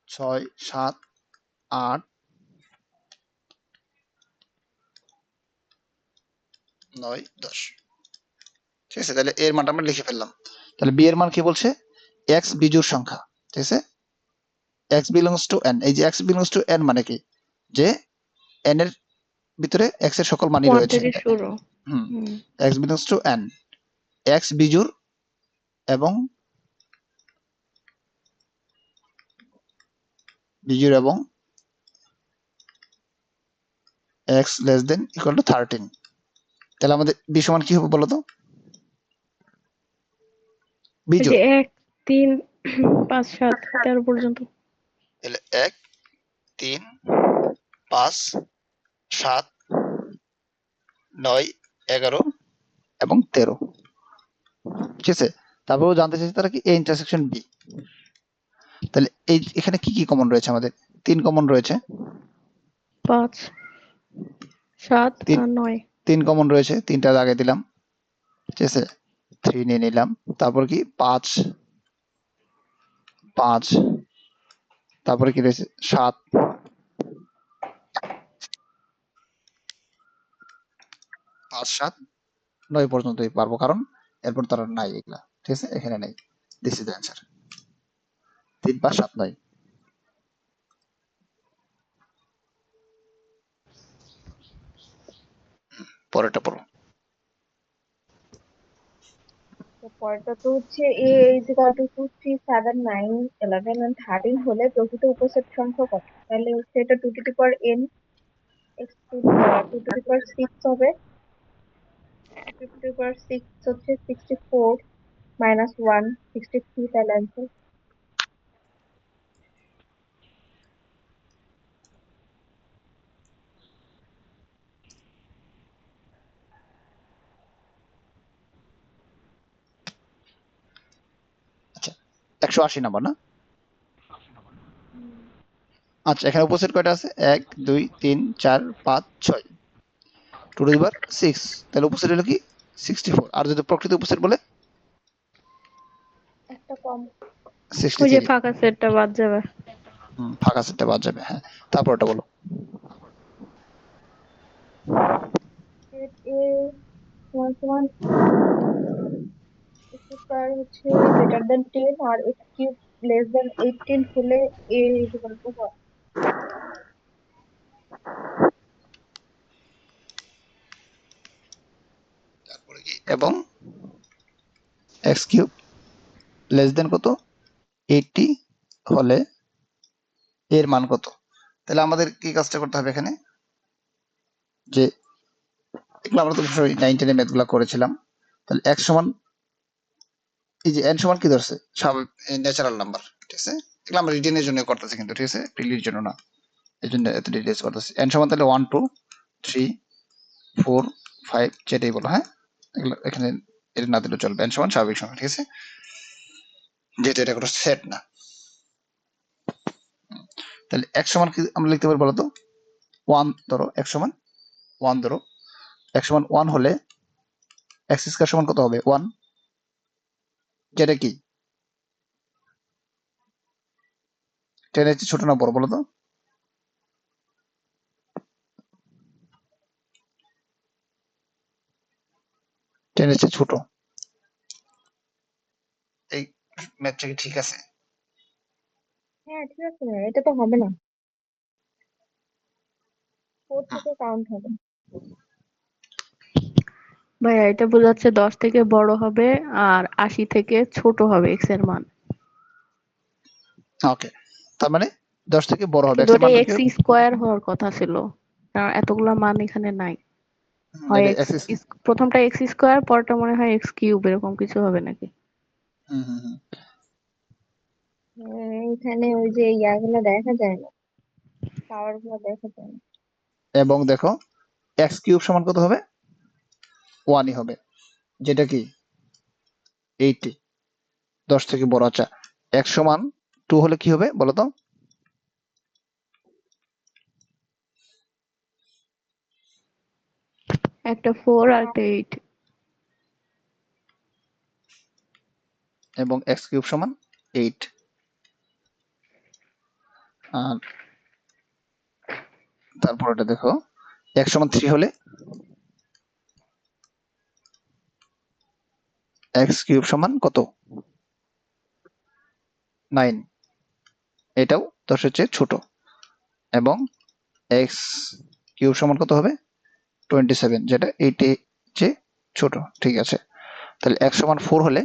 6 7 8 9 10। ঠিক আছে, তাহলে এর মানটা আমরা লিখে ফেললাম। তাহলে বি এর মান কি বলছে? এক্স বিজোড় সংখ্যা। ঠিক আছে, এক্স বিলংস টু এন। এই যে এক্স বিলংস টু এন মানে কি, যে এন এর ভিতরে এক্স এর সকল মানই 1 রয়েছে। থেকে শুরু। Hmm, hmm. X belongs to N, X বিজোড় এবং এবং X less than equal to 13। তাহলে আমাদের বি সমান কি হবে বলো তো? ওই যে বিজোড়। 1 3 5 7 13 পর্যন্ত। তাহলে 1 3 5 7 9 11 এবং 13। ঠিক আছে, তারপরেও জানতে চাইছি তারা কি এ ইন্টারসেকশন বি। তাহলে এই এখানে কি কি কমন রয়েছে? আমাদের 3 কমন রয়েছে। 5 7 3 আর 9। 3 কমন রয়েছে, 3টা আগে দিলাম। ঠিক আছে, 3 নিয়ে নিলাম। তারপর কি 5 5, তারপরে কি রয়েছে 7 5 7 9 পর্যন্তই পারবো, কারণ এরপর তার আর নাই এগুলা। ঠিক আছে, এখানে নাই। This is the answer, 3 5 7 9। পরেরটা পড়ো। তো পরেরটা তো হচ্ছে এ ইজ ইকুয়াল টু 2 3 7 9 11 and 13 হলে প্রকৃত উপসেট সংখ্যা কত? তাহলে হচ্ছে এটা 2 to the power n x to 2 to the power 6 হবে। 2 টু দি পাওয়ার 6 হচ্ছে 64 মাইনাস 1 63, তাহলে অ্যান্সার। আচ্ছা, 180 নাম্বার না? আচ্ছা, এখানে উপসেট কয়টা আছে? 1 2 3 4 5 6, 2 টু দি পাওয়ার 6। তাহলে উপসেট হলো কি 64। আর যদি প্রকৃত উপসেট বলে একটা কম। ওই যে 63। ফাঁকা সেটটা বাদ যাবে। ফাঁকা সেটটা বাদ যাবে, হ্যাঁ। তারপরটা বলো। সেট এ সমান সমান x স্কয়ার হচ্ছে গ্রেটার দেন 10 আর x কিউব লেস দেন 18 হলে a is equal two what? তারপরে কি এবং এক্স কিউব লেস দেন কত 80 হলে এর মান কত? তাহলে আমাদের কি কাজটা করতে হবে এখানে, যে এগুলো আমরা তো 9 10 ম্যাথ গুলো করেছিলাম। তাহলে x সমান, এই যে n সমান কি ধরছে স্বাভাবিক ন্যাচারাল নাম্বার। ঠিক আছে, এগুলো আমরা রিটেনের জন্য করতেছি কিন্তু, ঠিক আছে, প্রিলির জন্য না। এই জন্য এত ডিটেলস করতেছি। n সমান তাহলে 1 2 3 4 5 যেটাই বলো, হ্যাঁ। এগুলো এখানে এটা না দিলেও চলবে। n সমান স্বাভাবিক সংখ্যা। ঠিক আছে, যেহেতু এটা কোনো সেট না। তাহলে x সমান কি আমরা লিখতে পারি বলো তো? 1 ধরো, x সমান 1 ধরো। x সমান 1 হলে x স্কয়ার সমান কত হবে? 1, যেটা কি 10 এর চেয়ে ছোট না বড় বলো তো? 10 এর চেয়ে ছোট। এই ম্যাথটা কি ঠিক আছে? হ্যাঁ ঠিক আছে, এটা তো হবে না, 4 থেকে কাউন্ট হবে। ভাইয়া এটা বোঝাচ্ছে 10 থেকে বড় হবে আর 80 থেকে ছোট হবে x এর মান। ওকে, তার মানে 10 থেকে বড় হবে। কিন্তু x এর ওটা মানটা কি x হবে? স্কোয়ার হওয়ার কথা ছিল, কারণ এতগুলা মান এখানে নাই। হয় এটা এক্স, x। প্রথমটা এক্স স্কোয়ার, পরটা মনে হয় এক্স কিউব, এরকম কিছু হবে নাকি? হুম হুম হুম। এখানে ওই যে ইয়াগুলো দেখা যায় না, পাওয়ার গুলো দেখা যায় না। এবং দেখো এক্স কিউব সমান কত হবে, 1ই হবে, যেটা কি 80, 10 থেকে বড়। আচ্ছা, এক্স সমান 2 হলে কি হবে বলো তো? একটা 4 আর একটা 8। এবং এক্স কিউব সমান 8। আর তারপর এটা দেখো এক্স সমান 3 হলে এক্স কিউব সমান কত, 9, এটাও 10 এর চেয়ে ছোট। এবং এক্স কিউব সমান কত হবে, 27, যেটা 8 এর চেয়ে ছোট। ঠিক আছে, তাহলে এক্স সমান 4 হলে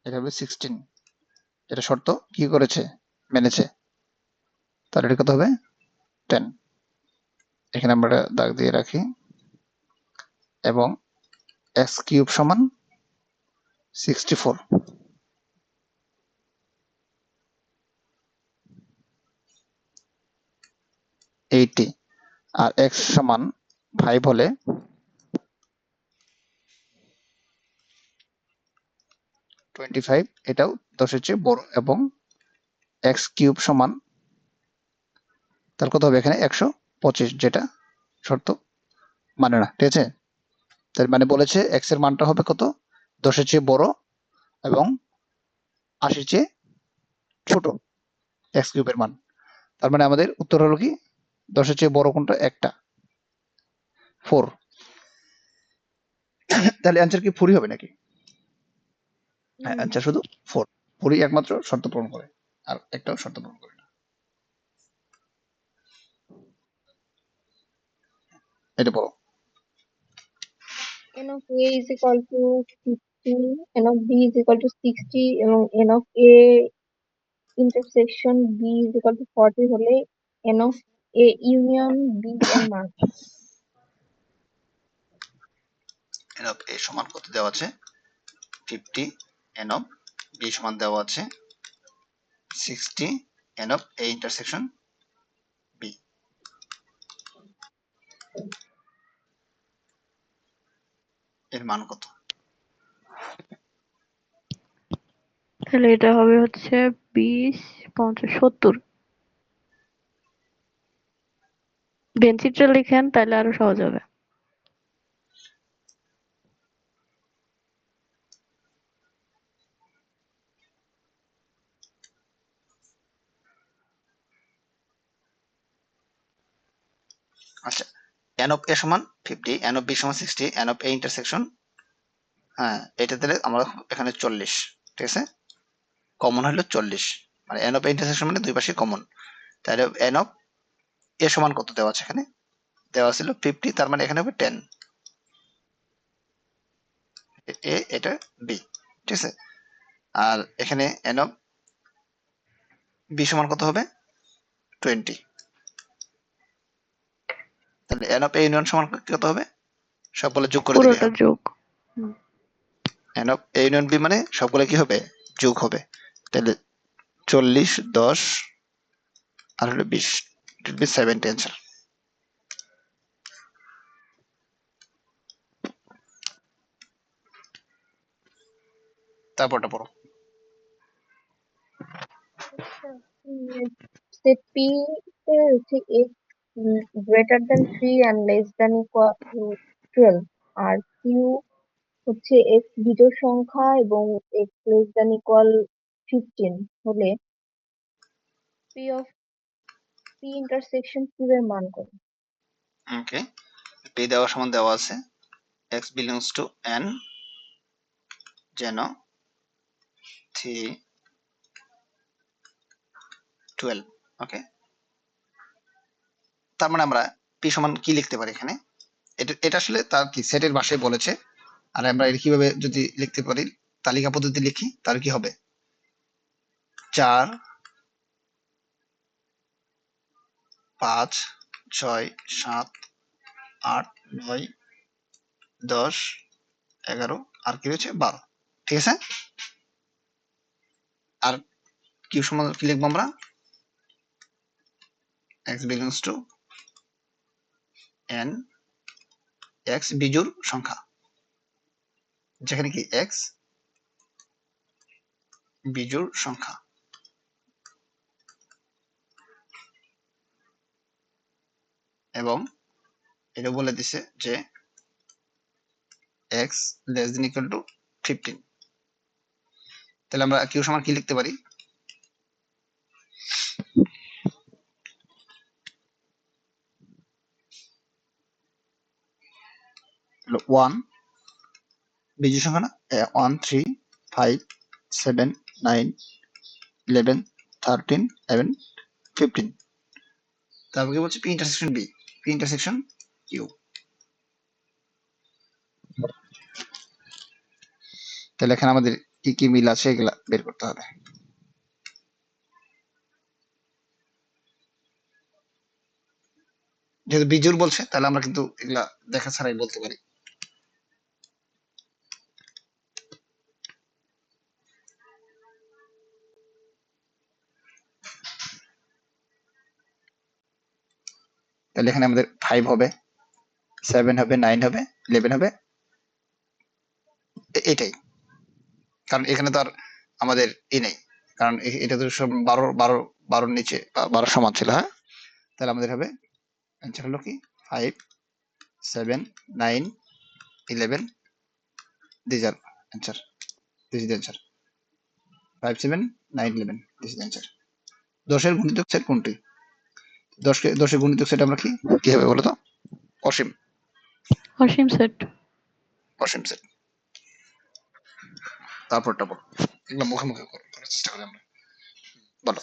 এটা হবে 16, এটা শর্ত কি করেছে, মেনেছে। তাহলে এটা কত হবে, 10। এখানে আমরা একটা দাগ দিয়ে রাখি। এবং এক্স কিউব সমান 64, আর এক্স সমান 5 হলে 25, এটাও 10 এর চেয়ে বড়। এবং এক্স কিউব সমান তার কত হবে, এখানে 125, যেটা শর্ত মানে না। ঠিক আছে, তার মানে বলেছে এক্স এর মানটা হবে কত, 10 এর চেয়ে বড় এবং 80 চেয়ে ছোট এক্স কিউবের মান। তার মানে আমাদের উত্তর হলো কি, 10 এর চেয়ে বড় কোনটা, একটা 4। তাহলে অ্যান্সার কি 4ই হবে নাকি? হ্যাঁ, অ্যান্সার শুধু 4। 4ই একমাত্র শর্ত পূরণ করে, আর একটাও শর্ত পূরণ করে না। এটা বলো। n of a is equal to 15, n of b is equal to 60 এবং n of a intersection b is equal to 40 হলে n of a union b এর মান। এন অফ এ সমান কত দেওয়া আছে, 50, এন অফ বি সমান দেওয়া আছে 60, N of A intersection B এর মান কত? তাহলে এটা হবে হচ্ছে 20, 50, 70। ভেনচিত্র লিখেন তাহলে আরো সহজ হবে। আচ্ছা, এন অফ এ সমান 50, এন অফ বি সমান 60, এন অফ এ ইন্টারসেকশন, হ্যাঁ এটা দিলে আমরা এখানে 40। ঠিক আছে, কমন হলো 40, মানে এন অফ এ ইন্টারসেকশন মানে দুই পাশে কমন। তাহলে এন অফ এ সমান কত দেওয়া আছে, এখানে দেওয়া ছিল 50, তার মানে এখানে হবে 10, এ এটা বি। ঠিক আছে, আর এখানে এন অফ বি সমান কত হবে, 20। তাহলে এন অফ এ ইউনিয়ন সমান কত হবে, সবগুলো যোগ করে দিলে পুরোটা যোগ। Hmm. N of A union B মানে সবগুলো কি হবে, যোগ হবে। তাহলে 40, 10 আর হলো 20, ইট উইল বি 70 অ্যান্সার। তারপরটা পড়ো। সেট p তে হচ্ছে x greater than 3 and less than equal to 12, R q হচ্ছে x বিজোড় সংখ্যা এবং x less than equal 15 হলে p of p intersection q এর মান কত? ওকে, পি দেওয়া সমান দেওয়া আছে x belongs to n, যেন 3, 12। ওকে, তার মানে আমরা পি সমান কি লিখতে পারি এখানে, এটা এটা আসলে তার কি সেটের ভাষায় বলেছে। আর আমরা এটা কিভাবে যদি লিখতে পারি, তালিকা পদ্ধতি লিখি, তাহলে কি হবে, 4, 5, 6, 7, 8, 9, 10, 11 আর কি রয়েছে 12। ঠিক আছে, আর কিউ সমান কি লিখবো আমরা, x belongs to n, x বিজোড় সংখ্যা, যেখানে কি x বিজোড় সংখ্যা, এবং এটা বলে দিছে যে x less than equal two 15। তাহলে আমরা কিউ সমান কি লিখতে পারি, হলো 1 বিজোড় সংখ্যা না, 1 3 5 7 9 11 13 11 15। তারপর কি বলছে, P intersection B, P intersection Q. তাহলে এখানে আমাদের কি কি মিল আছে এগুলা বের করতে হবে। যেহেতু বিজোড় বলছে তাহলে আমরা কিন্তু এগুলা দেখা ছাড়াই বলতে পারি। তাহলে এখানে আমাদের 5 হবে, 7 হবে, 9 হবে, 11 হবে, এটাই। কারণ এখানে তো আর আমাদের নেই, কারণ এটা তো সব 12 নিচে বা 12 সমান ছিল। হ্যাঁ, তাহলে আমাদের হবে অ্যান্সার হলো কি 5 7 9 11, this are answer, this is answer 5 7 9 11, this is answer. 10 এর গুণিতক সেট কোনটি? 10 এর গুণিতক সেট আমরা কি হবে বলো তো? অসীম, অসীম সেট। অসীম সেট। তারপরটা বলো, এগুলো মুখে মুখে করার চেষ্টা করি আমরা, বলো।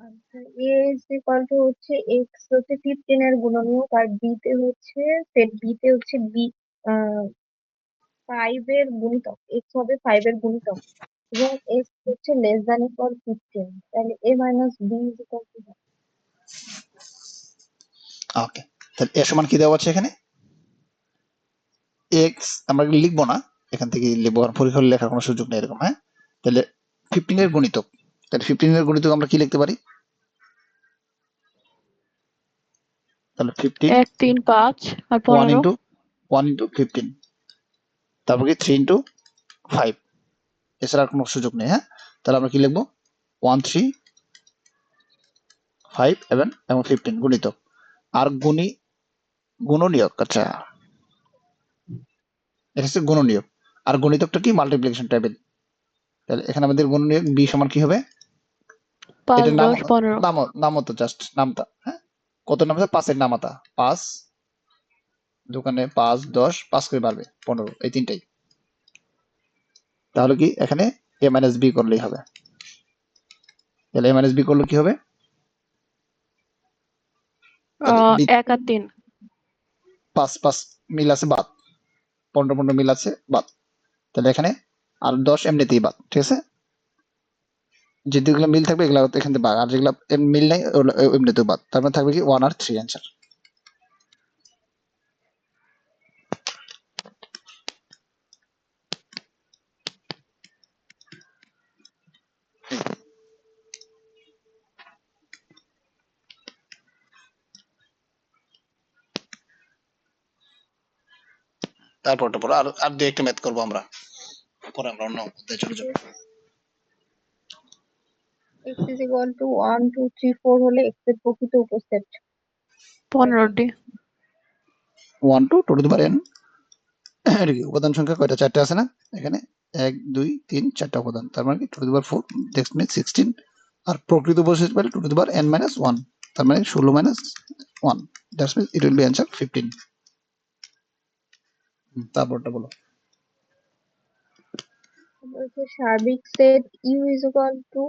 আচ্ছা, এ ইজ ইকুয়াল টু হচ্ছে এক্স হচ্ছে 15 এর গুণনীয়ক, আর বি তে হচ্ছে সেট বি তে হচ্ছে বি 5 এর গুণিতক, এক্স হবে 5 এর গুণিতক, এবং এক্স হচ্ছে লেস দ্যান ইকুয়াল 15, তাহলে A minus B is equal to. Okay, তাহলে এ সমান কি দেওয়া আছে এখানে, এক্স আমরা লিখবো না, এখান থেকে লিখবো, আর পরীক্ষা লেখার কোনো সুযোগ নেই এরকম। হ্যাঁ, তাহলে 15 এর গুণিতক, তাহলে 15 এর গুণিতক আমরা কি লিখতে পারি, তাহলে 15 1 3 5 আর 1 15। ইন্টু 1 ইন্টু 15, তারপর কি 3 ইন্টু 5, এছাড়া আর কোনো সুযোগ নেই। হ্যাঁ, তাহলে আমরা কি লিখবো, 1 3 5 এবং 15 গুণিতক, আর গুণনীয়ক। আচ্ছা, এটা হচ্ছে গুণনীয়ক, আর গণিতকটা কি মাল্টিপ্লিকেশন টেবিল। তাহলে এখানে আমাদের গুণনীয়ক বি সমান কি হবে, 5 এটার নাম 10 15। নামও তো জাস্ট নামতা। হ্যাঁ, কত নাম আছে, 5 এর নামাতা, 5 দোকানে 5 10 5 করে বাড়বে 15, এই তিনটাই। তাহলে কি এখানে এ মাইনাস বি করলেই হবে। তাহলে এ মাইনাস বি করলে কি হবে, 1 আর 3। 5 5 মিল আছে বাদ, 15 15 মিল আছে বাদ, তাহলে এখানে আর 10 এমনিতেই বাদ। ঠিক আছে, যে যেগুলো মিল থাকবে এগুলো এখান থেকে বাদ, আর যেগুলো মিল নাই ওগুলো এমনিতেও বাদ, তার মানে থাকবে কি 1 আর 3 অ্যান্সার। তারপরটা পরে আর দুই একটা ম্যাথ করবো আমরা, পরে আমরা অন্য অধ্যায়ে চলে যাবো। এক্স ইজ ইকুয়াল টু 1 2 3 4 হলে এক্স এর প্রকৃত উপসেট 15টি। 1 to two to the power n, এটা কি উপাদান সংখ্যা কয়টা, 4টে আছে না এখানে, 1 2 3 4টা উপাদান, তার মানে কি two to the power 4, that's mean 16। আর প্রকৃত উপসেট পাইলে two to the power n minus 1, তার মানে 16 minus 1, that's mean it will be answer 15। তারপরটা বলো। বলছে সার্বিক set U is equal to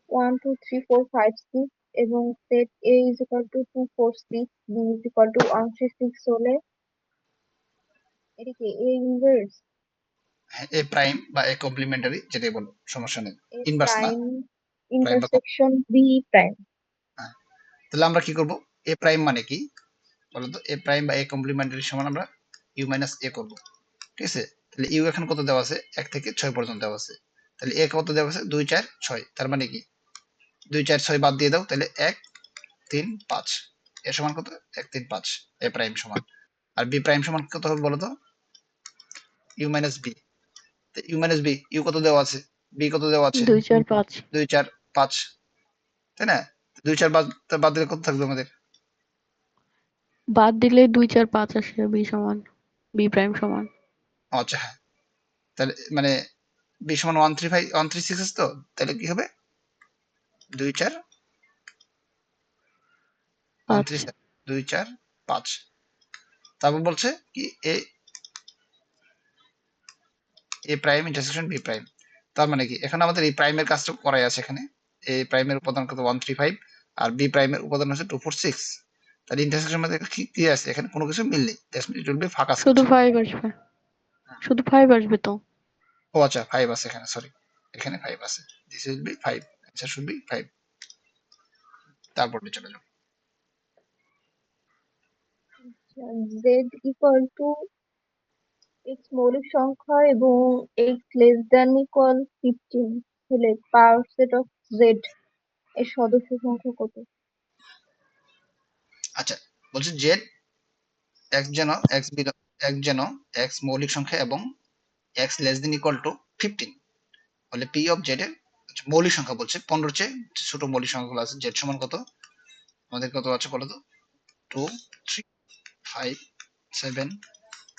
1 2 3 4 5 6, এবং set A is equal to 2 4 6, B is equal to অংশে 6 হলে এটা কি এ ইনভার্স, এ প্রাইম বা এ কমপ্লিমেন্টারি যেটাই বলো, সমস্যা নেই, এ ইনভার্স না, প্রাইম প্রাইম বা ইন্টারসেকশন বি প্রাইম। হ্যাঁ। তাহলে আমরা কি করব, এ প্রাইম মানে কি বলতো, এ প্রাইম বা এ কমপ্লিমেন্টারি সমান আমরা ইউ মাইনাস এ করবো। ঠিক আছে, তাহলে ইউ এখন কত দেওয়া আছে, 1 থেকে 6 পর্যন্ত দেওয়া আছে, তাহলে এ কত দেওয়া আছে 2 4 6, তার মানে কি 2 4 6 বাদ দিয়ে দাও, তাহলে 1 3 5 এর সমান কত 1 3 5 এ প্রাইম সমান। আর বি প্রাইম সমান কত হবে বলো তো, U minus B. U minus B, U কত দেওয়া আছে, বি কত দেওয়া আছে 2 4 5 2 4 5, তাই না? 2 4 বাদ বাদ দিলে কত থাকবে আমাদের? বাদ দিলে 2 4 5 আসে বি সমান বি প্রাইম সমান আচ্ছা হ্যাঁ, তাহলে মানে বি সমান 136 আছে তো, তাহলে কি হবে 2 4 5 136 2 4 5। তারপর বলছে কি এ A prime intersection B prime, তার মানে কি এখানে আমাদের এই প্রাইমের কাজটা করাই আছে। এখানে এ প্রাইমের উপাদান কত 135 আর বি প্রাইমের উপাদান হচ্ছে 246, তাহলে ইন্টারসেকশন মধ্যে কি আছে, এখানে কোনো কিছু মিল নেই, that's mean it will be ফাঁকা শুধু সেট। 5 আসবে, শুধু 5 আসবে তো। ও আচ্ছা 5 আছে এখানে, সরি এখানে 5 আছে, this will be 5, answer should be 5। তারপর চলে যাও। জেড ইকুয়াল টু এক্স মৌলিক সংখ্যা এবং এক্স লেস দ্যান ইকুয়াল 15 হলে পাওয়ার সেট অফ জেড এর সদস্য সংখ্যা কত? আচ্ছা বলছে জেড এক্স যেন এক্স যেন এক্স মৌলিক সংখ্যা এবং X less than equal two 15 হলে পি অফ জেড এর, আচ্ছা, মৌলিক সংখ্যা বলছে 15 চেয়ে ছোট মৌলিক সংখ্যাগুলো আছে, জেড সমান কত আমাদের কত আছে বলো তো, 2 3 5 7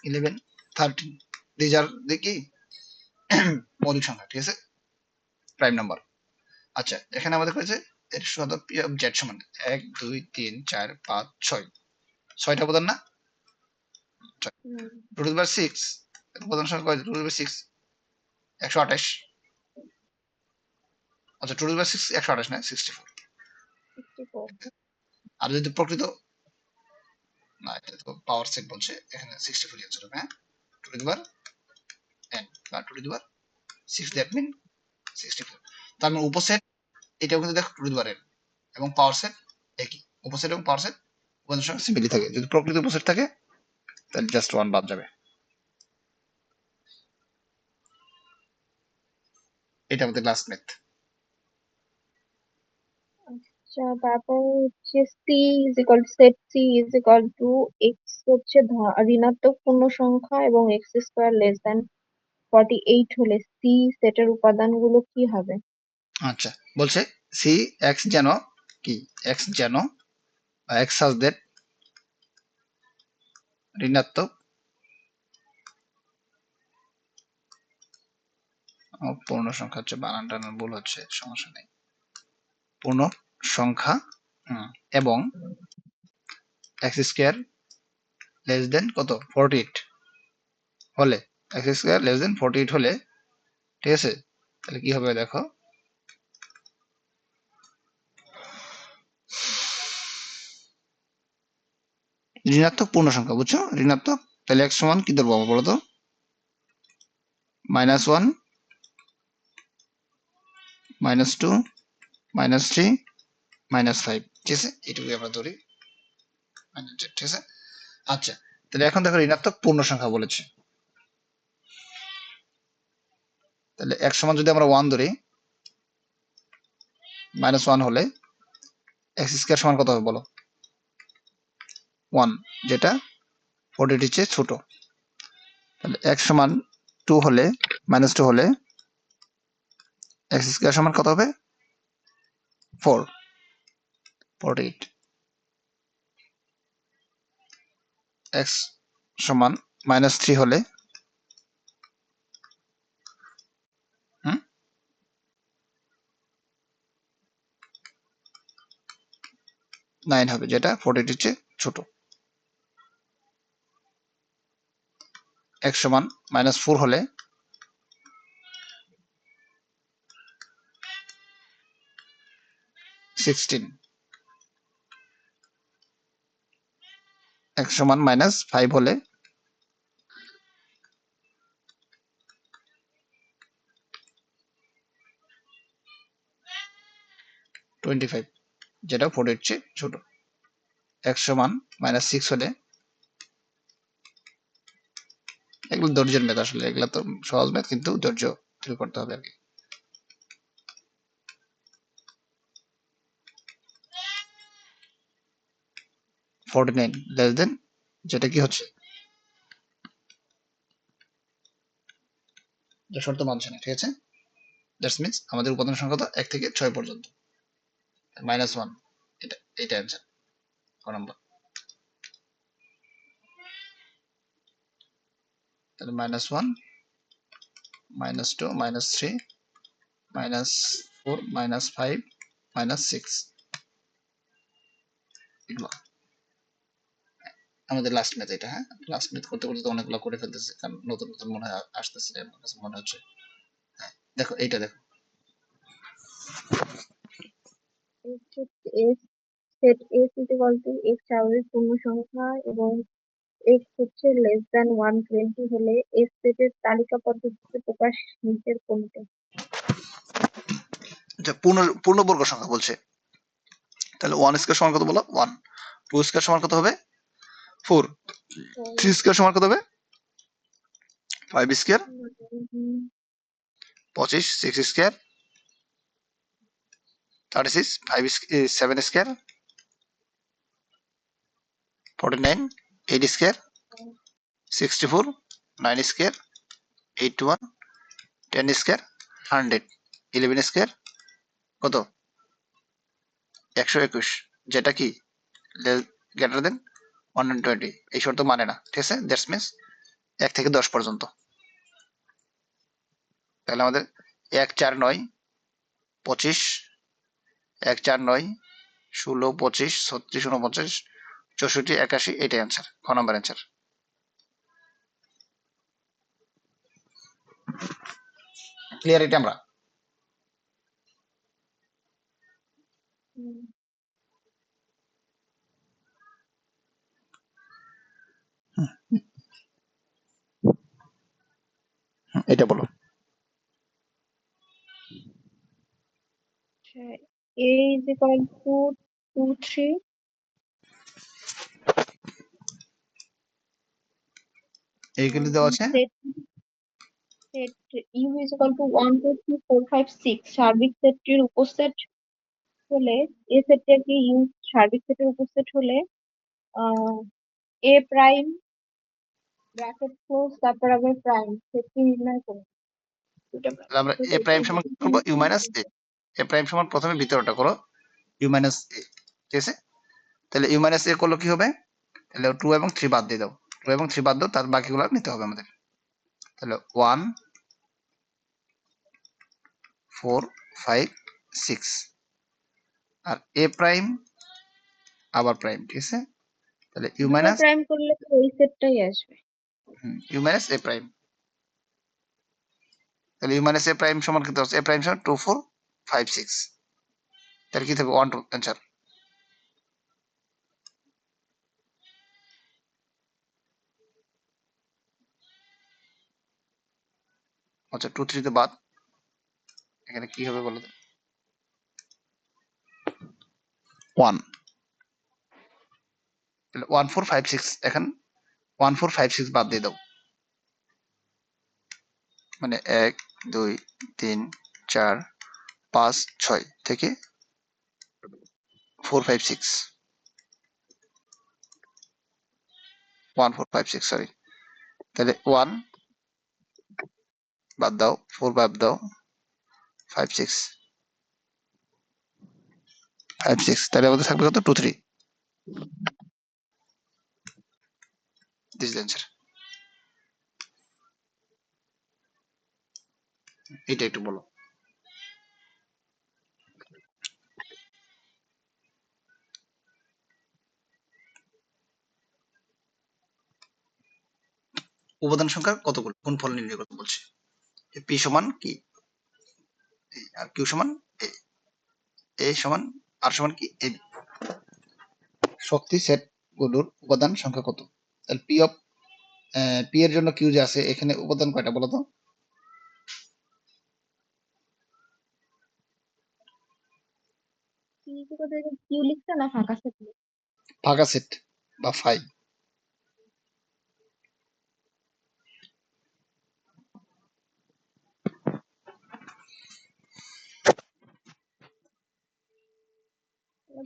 11 13, দিজ আর দেখি মৌলিক সংখ্যা, ঠিক আছে, প্রাইম নাম্বার। আচ্ছা এখানে আমাদের হয়েছে এর সদর পি অফ জেড সমান 1 2 3 4 5 6, 6টা উপাদান না, টু টু দি পাওয়ার 6 উপাদান সংখ্যা কয়টা, টু টু দি পাওয়ার 6 128, আচ্ছা টু টু দি পাওয়ার 6 128 না 64। 64। আর যদি প্রকৃত না, এটা তো পাওয়ার সেট বলছে, এখানে 64 অ্যান্সার হবে। হ্যাঁ, two to the power n বা two to the power 6, that mean 64। তার মানে উপসেট এটাও কিন্তু দেখো two to the power n এবং পাওয়ার সেট একই, উপসেট এবং পাওয়ার সেট উপাদানের সঙ্গে সিমিলি থাকে। যদি প্রকৃত উপসেট থাকে তাহলে জাস্ট ওয়ান বাদ যাবে। এটা আমাদের লাস্ট ম্যাথ। আচ্ছা তারপর হচ্ছে C is equal to set C is equal to X হচ্ছে ঋণাত্মক পূর্ণ সংখ্যা এবং এক্স স্কোয়ার লেস দ্যান 48 হলে সি সেটের উপাদানগুলো কি হবে? আচ্ছা বলছে সি এক্স যেন কি, এক্স যেন এক্স সাজ দ্যাট ঋণাত্মক পূর্ণ সংখ্যা, হচ্ছে বানান টানান ভুল হচ্ছে, সমস্যা নেই, পূর্ণ সংখ্যা এবং এক্স স্কোয়ার লেস দেন কত 48 হলে, এক্স স্কোয়ার লেস দেন 48 হলে, ঠিক আছে, তাহলে কি হবে দেখো, ঋণাত্মক পূর্ণ সংখ্যা বুঝছো, ঋণাত্মক, তাহলে এক্স সমান কি ধরবো আমরা বলো তো, -1 -2 -3 -5, ঠিক আছে, এটুকুই আমরা ধরি, ঠিক আছে। আচ্ছা তাহলে এখন দেখো ঋণাত্মক পূর্ণ সংখ্যা বলেছে, তাহলে এক সমান যদি আমরা 1 ধরি, -1 হলে এক্স স্কয়ার সমান কত হবে বলো, 1, যেটা 48 এর চেয়ে ছোট। তাহলে এক্স সমান 2 হলে, -2 হলে এক্স স্কয়ার সমান কত হবে 4, 48। এক্স সমান -3 হলে 9 হবে, যেটা 48 এর চেয়ে ছোট। এক্স সমান -4 হলে 16, এক্স সমান -5 হলে 25, যেটা 48 এর চেয়ে ছোট। এক্স সমান -6 হলে, এগুলো ধৈর্যের ম্যাথ, আসলে এগুলো তো সহজ ম্যাথ কিন্তু ধৈর্য ধরে করতে হবে আর কি। 49 লেস দেন, যেটা কি হচ্ছে যে শর্ত মানছে না, ঠিক আছে। দ্যাটস মিন্স আমাদের উপাদান সংখ্যা তো 1 থেকে 6 পর্যন্ত, -1, এটা অ্যান্সার ক নম্বর। তাহলে -1, -2, -3, -4, -5, -6 এগুলো আমাদের লাস্ট ম্যাথ। এটা হ্যাঁ, লাস্ট ম্যাথ করতে করতে তো অনেকগুলো করে ফেলতেছে, কারণ নতুন নতুন মনে হয় আসতেছে, আমার কাছে মনে হচ্ছে। হ্যাঁ, দেখো এইটা দেখো, set S equal to x স্বাভাবিক পূর্ণ সংখ্যা এবং এক্স হচ্ছে লেস দ্যান 120 হলে এস সেটের তালিকা পদ্ধতিতে প্রকাশ নিচের কোনটি? এটা পূর্ণবর্গ সংখ্যা বলছে। তাহলে 1 স্কয়ার সমান কত বলো? 1। 2 স্কয়ার সমান কত হবে? 4। 3 স্কয়ার সমান কত হবে? 5 square. 25, 6 square 36, 7 square 49, 8 square 64, 9 square 81, 10 square 100, 11 square কত? 121, যেটা কি গ্রেটার দেন 120। এই শর্ত মানে না, ঠিক আছে। দ্যাটস মিন্স 1 থেকে 10 পর্যন্ত। তাহলে আমাদের 1, 4, 9, 25, 1, 4, 9, 16, 25, 36, 49, 64, 81, এটাই অ্যান্সার, খ নম্বর অ্যান্সার। ক্লিয়ার এটা আমরা? এটা বলো। A is equal to 2, 3. এইগুলি দেওয়া আছে। Set U is equal to 1, 2, 3, 4, 5, 6 সার্বিক সেটটির উপসেট হলে এ সেটটা কি ইউ সার্বিক সেটের উপসেট হলে এ প্রাইম ব্র্যাকেট ক্লোজ তারপর আবার প্রাইম সেটটি নির্ণয় করুন। তাহলে আমরা এ প্রাইম সমান কি করবো? U minus A. A prime সমান প্রথমে ভিতরটা করো, ইউ মাইনাস এ, ঠিক আছে। তাহলে ইউ মাইনাস এ করলে কি হবে? তাহলে 2 এবং 3 বাদ দিয়ে দাও, 2 এবং 3 বাদ দাও, তার বাকিগুলো নিতে হবে আমাদের। তাহলে 1, 4, 5, 6 আর এ প্রাইম আবার প্রাইম, ঠিক আছে। তাহলে ইউ দুটো মাইনাস প্রাইম করলে তো ওই সেটটাই আসবে। U minus A prime. তাহলে ইউ মাইনাস এ প্রাইম সমান কত হচ্ছে? এ প্রাইম সমান 2, 4, 5, 6। তাহলে কি থাকবে? 1, 2 অ্যান্সার। আচ্ছা 2, 3 তে বাদ, এখানে কি হবে বলো তো? 1। তাহলে 1, 4, 5, 6, এখন 1, 4, 5, 6 বাদ দিয়ে দাও, মানে 1, 2, 3, 4, 5, 6 থেকে 4, 5, 6, 1, 4, 5, 6 সরি। তাহলে 1 বাদ দাও, 4 বাদ দাও, 5, 6, 5, 6, তাহলে আমাদের থাকবে কত? 2, 3। This is answer. এটা একটু বলো। উপাদান সংখ্যা কতগুলো? কোন ফল নির্ণয় করতে বলছে? পি সমান কি? আর কিউ সমান এ, এ সমান আর সমান কি? এ। শক্তি সেট গুলোর উপাদান সংখ্যা কত? তাহলে পি এর জন্য কিউ যে আছে, এখানে উপাদান কয়টা বলো তো? কিউ লিখছে না ফাঁকা সেট? ফাঁকা সেট বা ফাই।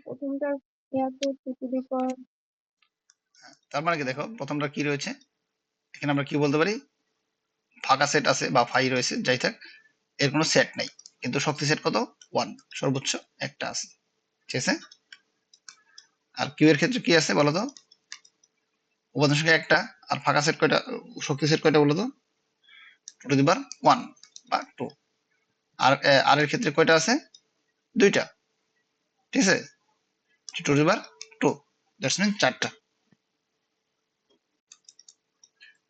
প্রথমটা 73 টু দি পাওয়ার তার মানে কি দেখো প্রথমটা কি রয়েছে, এখানে আমরা কি বলতে পারি, ফাঁকা সেট আছে বা ফাই রয়েছে, যাই থাক এর কোনো সেট নাই, কিন্তু শক্তি সেট কত, 1, সর্বোচ্চ একটা আছে, ঠিক আছে। আর কিউ এর ক্ষেত্রে কি আছে বলো তো, উপাদান সংখ্যা একটা, আর ফাঁকা সেট কয়টা, শক্তি সেট কয়টা বলো তো, 2^1 বা 2। আর আর এর ক্ষেত্রে কয়টা আছে, দুইটা, ঠিক আছে, 2^2, দ্যাটস মিন 4টা।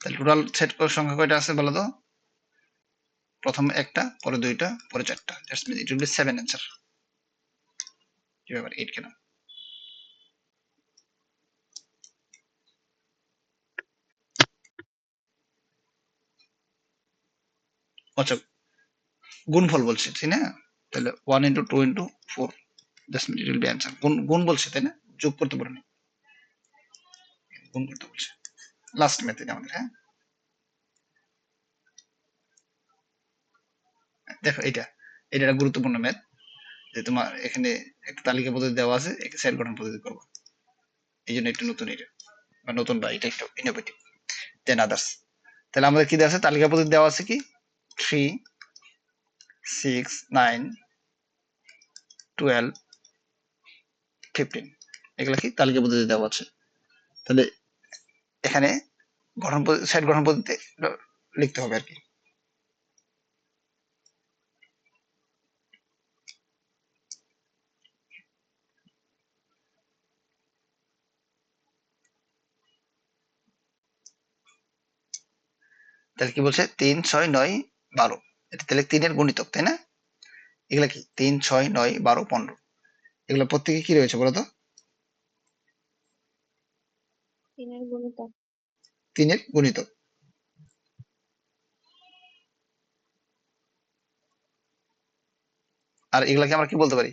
তাহলে টোটাল সেট সংখ্যা কয়টা আছে বলো তো, প্রথম একটা, পরে দুইটা, পরে 4টা, that's mean it will be 7 answer. কি ব্যাপার 8 কেন? আচ্ছা, গুণফল বলছে তাই না, তাহলে 1 × 2 × 4, that's mean it will be answer. গুণ বলছে তাই না, যোগ করতে পারেনি, গুণ করতে বলছে। লাস্ট মেথড আমাদের, হ্যাঁ দেখো এটা একটা গুরুত্বপূর্ণ ম্যাথ, যে তোমার এখানে একটা তালিকা পদ্ধতি দেওয়া আছে, একটা সেট গঠন পদ্ধতি করবো, এই জন্য একটু নতুন এটা, বা নতুন বা এটা একটু ইনোভেটিভ দেন আদার্স। তাহলে আমাদের কি দেওয়া আছে, তালিকা পদ্ধতি দেওয়া আছে কি 3, 6, 9, 12, 15, এগুলা কি তালিকা পদ্ধতি দেওয়া আছে। তাহলে এখানে সেট গঠন পদ্ধতি লিখতে হবে আর কি। তাহলে কি বলছে 3, 6, 9, 12, এটা তাহলে 3-এর গুণিতক তাই না, এগুলা কি 3, 6, 9, 12, 15, এগুলো প্রত্যেকে কি রয়েছে বলতো, 3 এর গুণিতক। 3-এর গুণিতক। আর এগুলাকে আমরা কি বলতে পারি,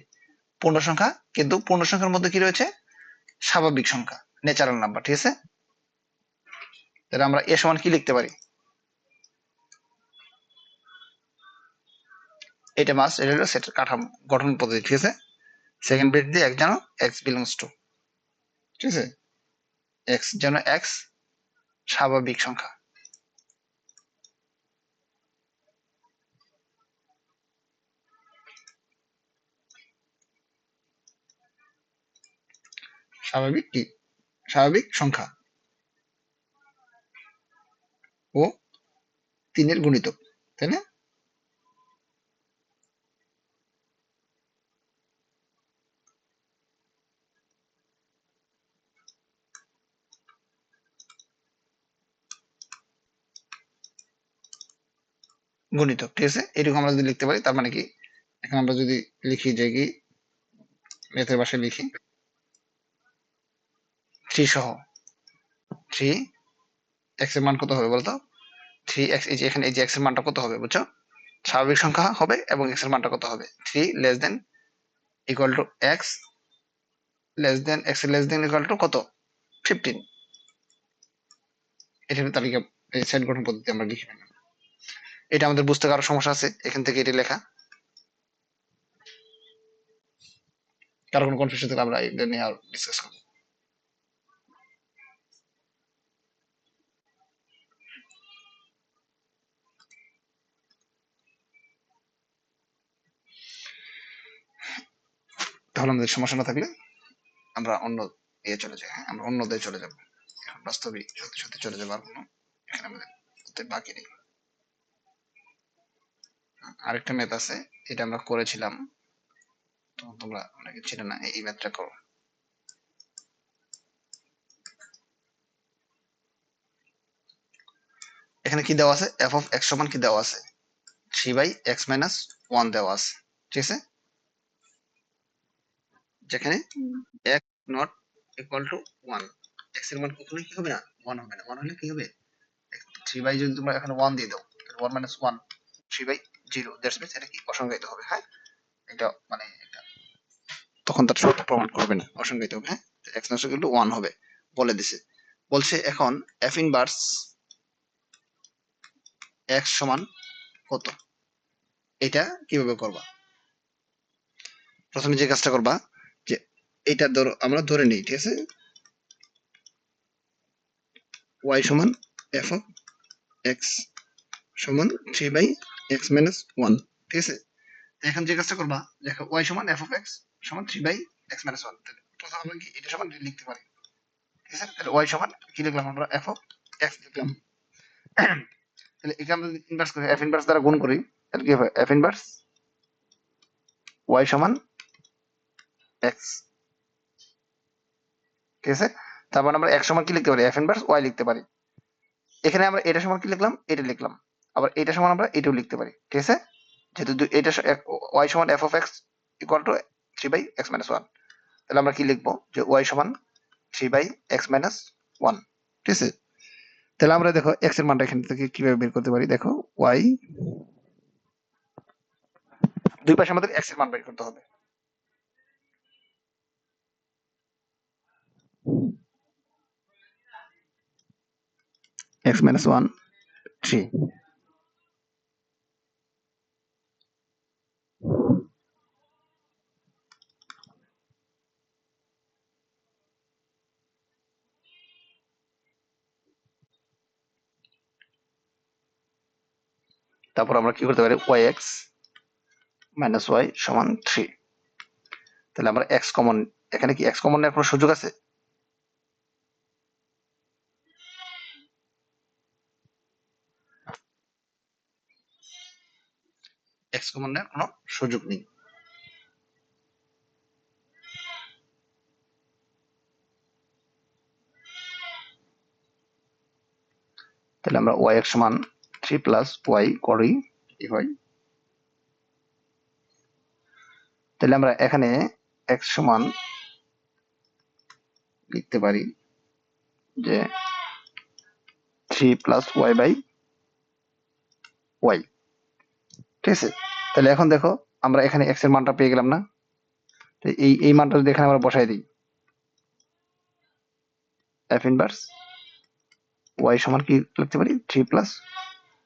পূর্ণ সংখ্যা, কিন্তু পূর্ণ সংখ্যার মধ্যে কি রয়েছে, স্বাভাবিক সংখ্যা, ন্যাচারাল নাম্বার, ঠিক আছে। তাহলে আমরা এ সমান কি লিখতে পারি, এটা মাস, এটা হলো সেটের কাঠামো গঠন পদ্ধতি, ঠিক আছে। সেকেন্ড ব্রেড দিয়ে এক যেন এক্স বিলংস টু, ঠিক আছে, এক্স যেন এক্স স্বাভাবিক সংখ্যা, স্বাভাবিক কি, স্বাভাবিক সংখ্যা ও 3-এর গুণিতক, তাই না। গুণিতক, ঠিক আছে, এটুকু আমরা যদি লিখতে পারি, তার মানে কি, এখন আমরা যদি লিখি যে কি, ম্যাথের ভাষায় লিখি 3 সহ, 3 এক্স এর মান কত হবে বলতো, 3x, এই যে এখানে এই যে এক্স এর মানটা কত হবে বুঝছো, স্বাভাবিক সংখ্যা হবে, এবং এক্স এর মানটা কত হবে, 3 less than equal to x less then x less than equal two কত, 15। এটা হলো তালিকা সেট গঠন পদ্ধতি আমরা লিখে ফেললাম। এটা আমাদের বুঝতে কারো সমস্যা আছে এখান থেকে এটা লেখা, কারো কোনো কনফিউশন থাকলে আমরা এটা নিয়ে আর ডিসকাস করবো। তাহলে আমাদের সমস্যা না থাকলে আমরা অন্য ইয়ে চলে যাই, হ্যাঁ আমরা অন্য অধ্যায়ে চলে যাবো, এখন বাস্তবিক সত্যি সত্যি চলে যাবো, আর কোনো এখানে আমাদের বাকি নেই। আরেকটা ম্যাথ আছে, এটা আমরা করেছিলাম, তো তোমরা অনেকে ছিল না, এই ম্যাথটা করো। এখানে কি দেওয়া আছে, এফ অফ এক্স সমান কি দেওয়া আছে, 3/x - 1 দেওয়া আছে, ঠিক আছে, যেখানে x not equal to 1, x এর মান কখনোই কি হবে না, 1 হবে না, 1 হলে কি হবে, 3 যদি তোমরা এখানে 1 দিয়ে দাও, তাহলে 1 - 1, 3/0, দ্যাটস মিন্স এটা কি অসংজ্ঞায়িত হবে, হ্যাঁ এটা মানে এটা তখন তার সত্য প্রমাণ করবে না, অসংজ্ঞায়িত হবে, হ্যাঁ x নট ইকুয়াল টু 1 হবে বলে দিছে। বলছে এখন f ইনভার্স x সমান কত, এটা কিভাবে করবা, প্রথমে যে কাজটা করবা, যে এটা ধরো আমরা ধরে নিই, ঠিক আছে, ওয়াই সমান এফ অফ এক্স সমান 3/x - 1। ঠিক আছে, এখন যে কাজটা করবা, দেখো ওয়াই সমান এফ অফ এক্স সমান 3/x - 1। তাহলে আমরা কি এটা সমান লিখতে পারি? ঠিক আছে, তাহলে ওয়াই সমান কি লিখলাম আমরা, এফ অফ এক্স লিখলাম। তাহলে এখানে আমরা ইনভার্স করি, এফ ইনভার্স দ্বারা গুণ করি, তাহলে কি হবে, এফ ইনভার্স ওয়াই সমান এক্স। ঠিক আছে, তারপর আমরা এক্স সমান কি লিখতে পারি, এফ ইনভার্স ওয়াই লিখতে পারি। এখানে আমরা এটা সমান কি লিখলাম, এটা লিখলাম। আবার এটা সমান আমরা এটাও লিখতে পারি। ঠিক আছে, যেহেতু এটা ওয়াই সমান F of x equal to 3/x - 1, তাহলে আমরা কি লিখবো, যে ওয়াই সমান 3/x - 1। ঠিক আছে, তাহলে আমরা দেখো এক্স এর মানটা এখান থেকে কিভাবে বের করতে পারি, দেখো ওয়াই, দুই পাশে আমাদের এক্স এর মান বের করতে হবে। x - 1 3, তারপর আমরা কি করতে পারি, yx - y সমান 3। তাহলে আমরা x কমন, এখানে কি x কমন নেওয়ার কোনো সুযোগ আছে? x কমন নেওয়ার কোনো সুযোগ নেই। তাহলে আমরা yx সমান 3 প্লাস y করি, কি হয়, তাহলে আমরা এখানে x সমান লিখতে পারি যে 3 প্লাস y/y। ঠিক আছে, তাহলে এখন দেখো আমরা এখানে x এর মানটা পেয়ে গেলাম না, তো এই মানটা যদি এখানে আমরা বসাই দিই, f ইনভার্স y সমান কি লিখতে পারি, 3 plus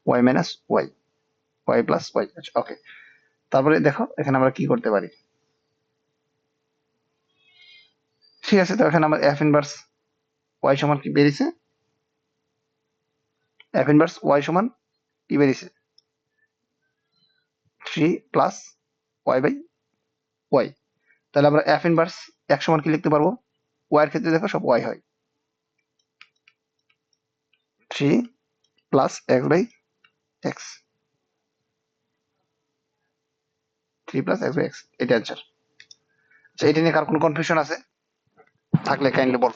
y minus y plus y। আচ্ছা, ওকে, তারপরে দেখো এখানে আমরা কি করতে পারি। ঠিক আছে, তো এখানে আমরা f ইনভার্স y সমান কি বেরিয়েছে, f ইনভার্স y সমান কি বেরিয়েছে, 3 প্লাস y/y। তাহলে আমরা f ইনভার্স x সমান কি লিখতে পারবো, y এর ক্ষেত্রে দেখো সব y হয়, 3 প্লাস x/x, 3 প্লাস x/x, এটা অ্যান্সার। আচ্ছা, এটা নিয়ে কার কোনো কনফিউশন আছে? থাকলে কাইন্ডলি বল,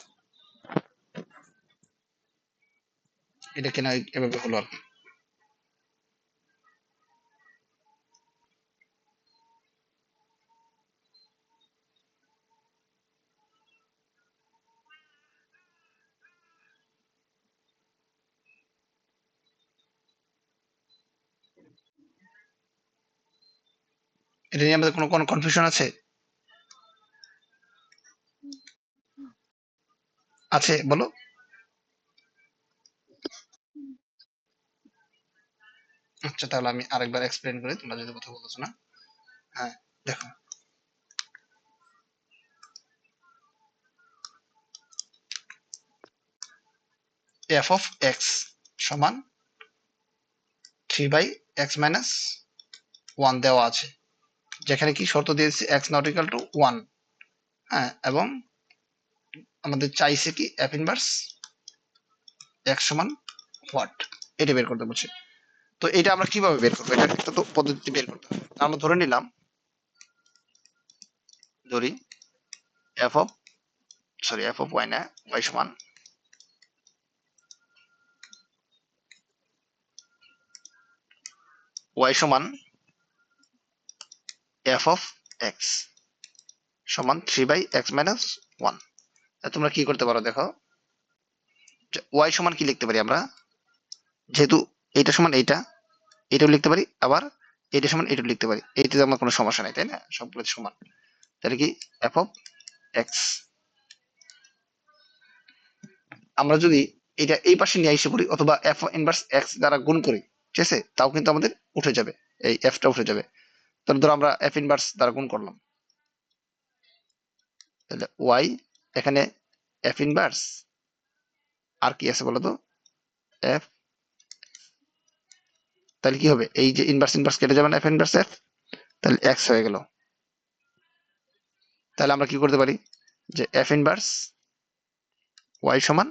এটা কেন এভাবে হলো আর কি। এটা নিয়ে আমাদের কোনো কনফিউশন আছে? আছে, বলো। আচ্ছা, তাহলে আমি আরেকবার এক্সপ্লেন করি, তোমরা যদি কথা বলতেছো না। হ্যাঁ, দেখো f অফ x সমান 3/x - 1 দেওয়া আছে, যেখানে কি শর্ত দিয়েছে x নট ইকুয়াল টু 1। হ্যাঁ, এবং আমাদের চাইছে কি f ইনভার্স x সমান হোয়াট, এটা বের করতে বলছে। তো এটা আমরা কিভাবে বের করবো, এটা একটা তো পদ্ধতি বের করতে হবে। আমরা ধরে নিলাম, ধরি f অফ y না, y সমান f অফ x সমান 3/x - 1। তোমরা কি করতে পারো, দেখো y সমান কি লিখতে পারি আমরা, যেহেতু এইটা সমান এইটা, এটাও লিখতে পারি, আবার এটা সমান এটাও লিখতে পারি, এইটাতে আমার কোনো সমস্যা নাই, তাই না, সবগুলো সমান। তাহলে কি f অফ x, আমরা যদি এটা এই পাশে নিয়ে এসে করি অথবা f ইনভার্স x দ্বারা গুণ করি, ঠিক আছে, তাও কিন্তু আমাদের উঠে যাবে, এই f টা উঠে যাবে। তাহলে ধরো আমরা f ইনভার্স দ্বারা গুণ করলাম, তাহলে y, এখানে f ইনভার্স আর কি আছে বলতো, এফ, তাহলে কি হবে, এই যে ইনভার্স ইনভার্স কেটে যাবে না, এফ ইনভার্স এফ, তাহলে এক্স হয়ে গেল। তাহলে আমরা কি করতে পারি, যে এফ ইনভার্স ওয়াই সমান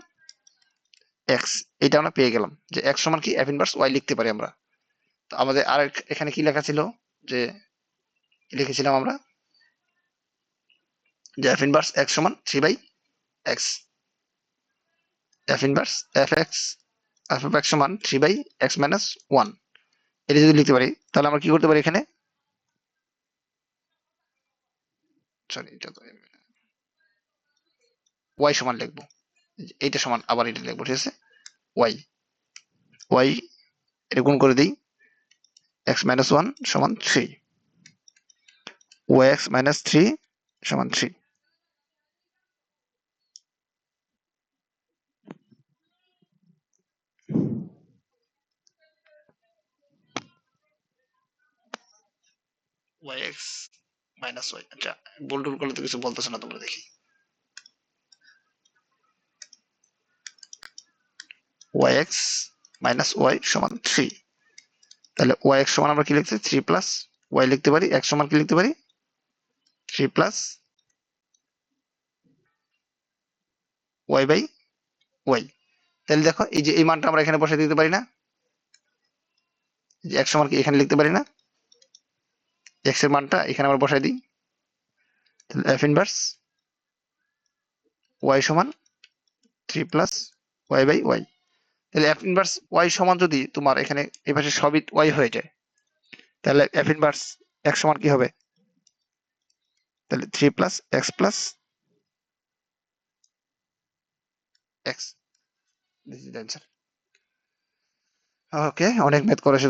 এক্স, এটা আমরা পেয়ে গেলাম, যে এক্স সমান কি এফ ইনভার্স ওয়াই লিখতে পারি আমরা। তো আমাদের আর এখানে কি লেখা ছিল, যে লিখেছিলাম আমরা যে এফ ইনভার্স এক্স সমান 3/x, F inverse F x সমান 3/x মাইনাস 1, এটা যদি লিখতে পারি তাহলে আমরা কি করতে পারি এখানে, সরি এটা তো ওয়াই সমান লিখবো, এইটা সমান আবার এটা লিখবো, ঠিক আছে, ওয়াই ওয়াই এটা গুণ করে দিই, এক্স মাইনাস 1 সমান 3, ওয়াই এক্স মাইনাস 3 সমান 3। ওয়াই এক্স মাইনাস ওয়াই, আচ্ছা ভুল টুল করলে তো কিছু বলতেছে না তোমরা, দেখি ওয়াই এক্স মাইনাস ওয়াই সমান 3, তাহলে ওয়াই এক্স সমান আমরা কি লিখতে 3 প্লাস ওয়াই লিখতে পারি, এক্স সমান কি লিখতে পারি 3 প্লাস ওয়াই বাই ওয়াই। তাহলে দেখো এই যে এই মানটা আমরা এখানে বসাই দিতে পারি না, যে এক্স সমান কি এখানে লিখতে পারি না, এক্স এর মানটা এখানে আমরা বসাই দিই, তাহলে এফ ইনভার্স ওয়াই সমান 3 প্লাস ওয়াই বাই ওয়াই। তাহলে এফ ইনভার্স ওয়াই সমান যদি তোমার এখানে এই পাশে সবই ওয়াই হয়ে যায়, তাহলে এফ ইনভার্স এক্স সমান কি হবে, তাহলে 3 plus X plus X, this is the answer. Okay, অনেক ম্যাথ করেছো তুমি।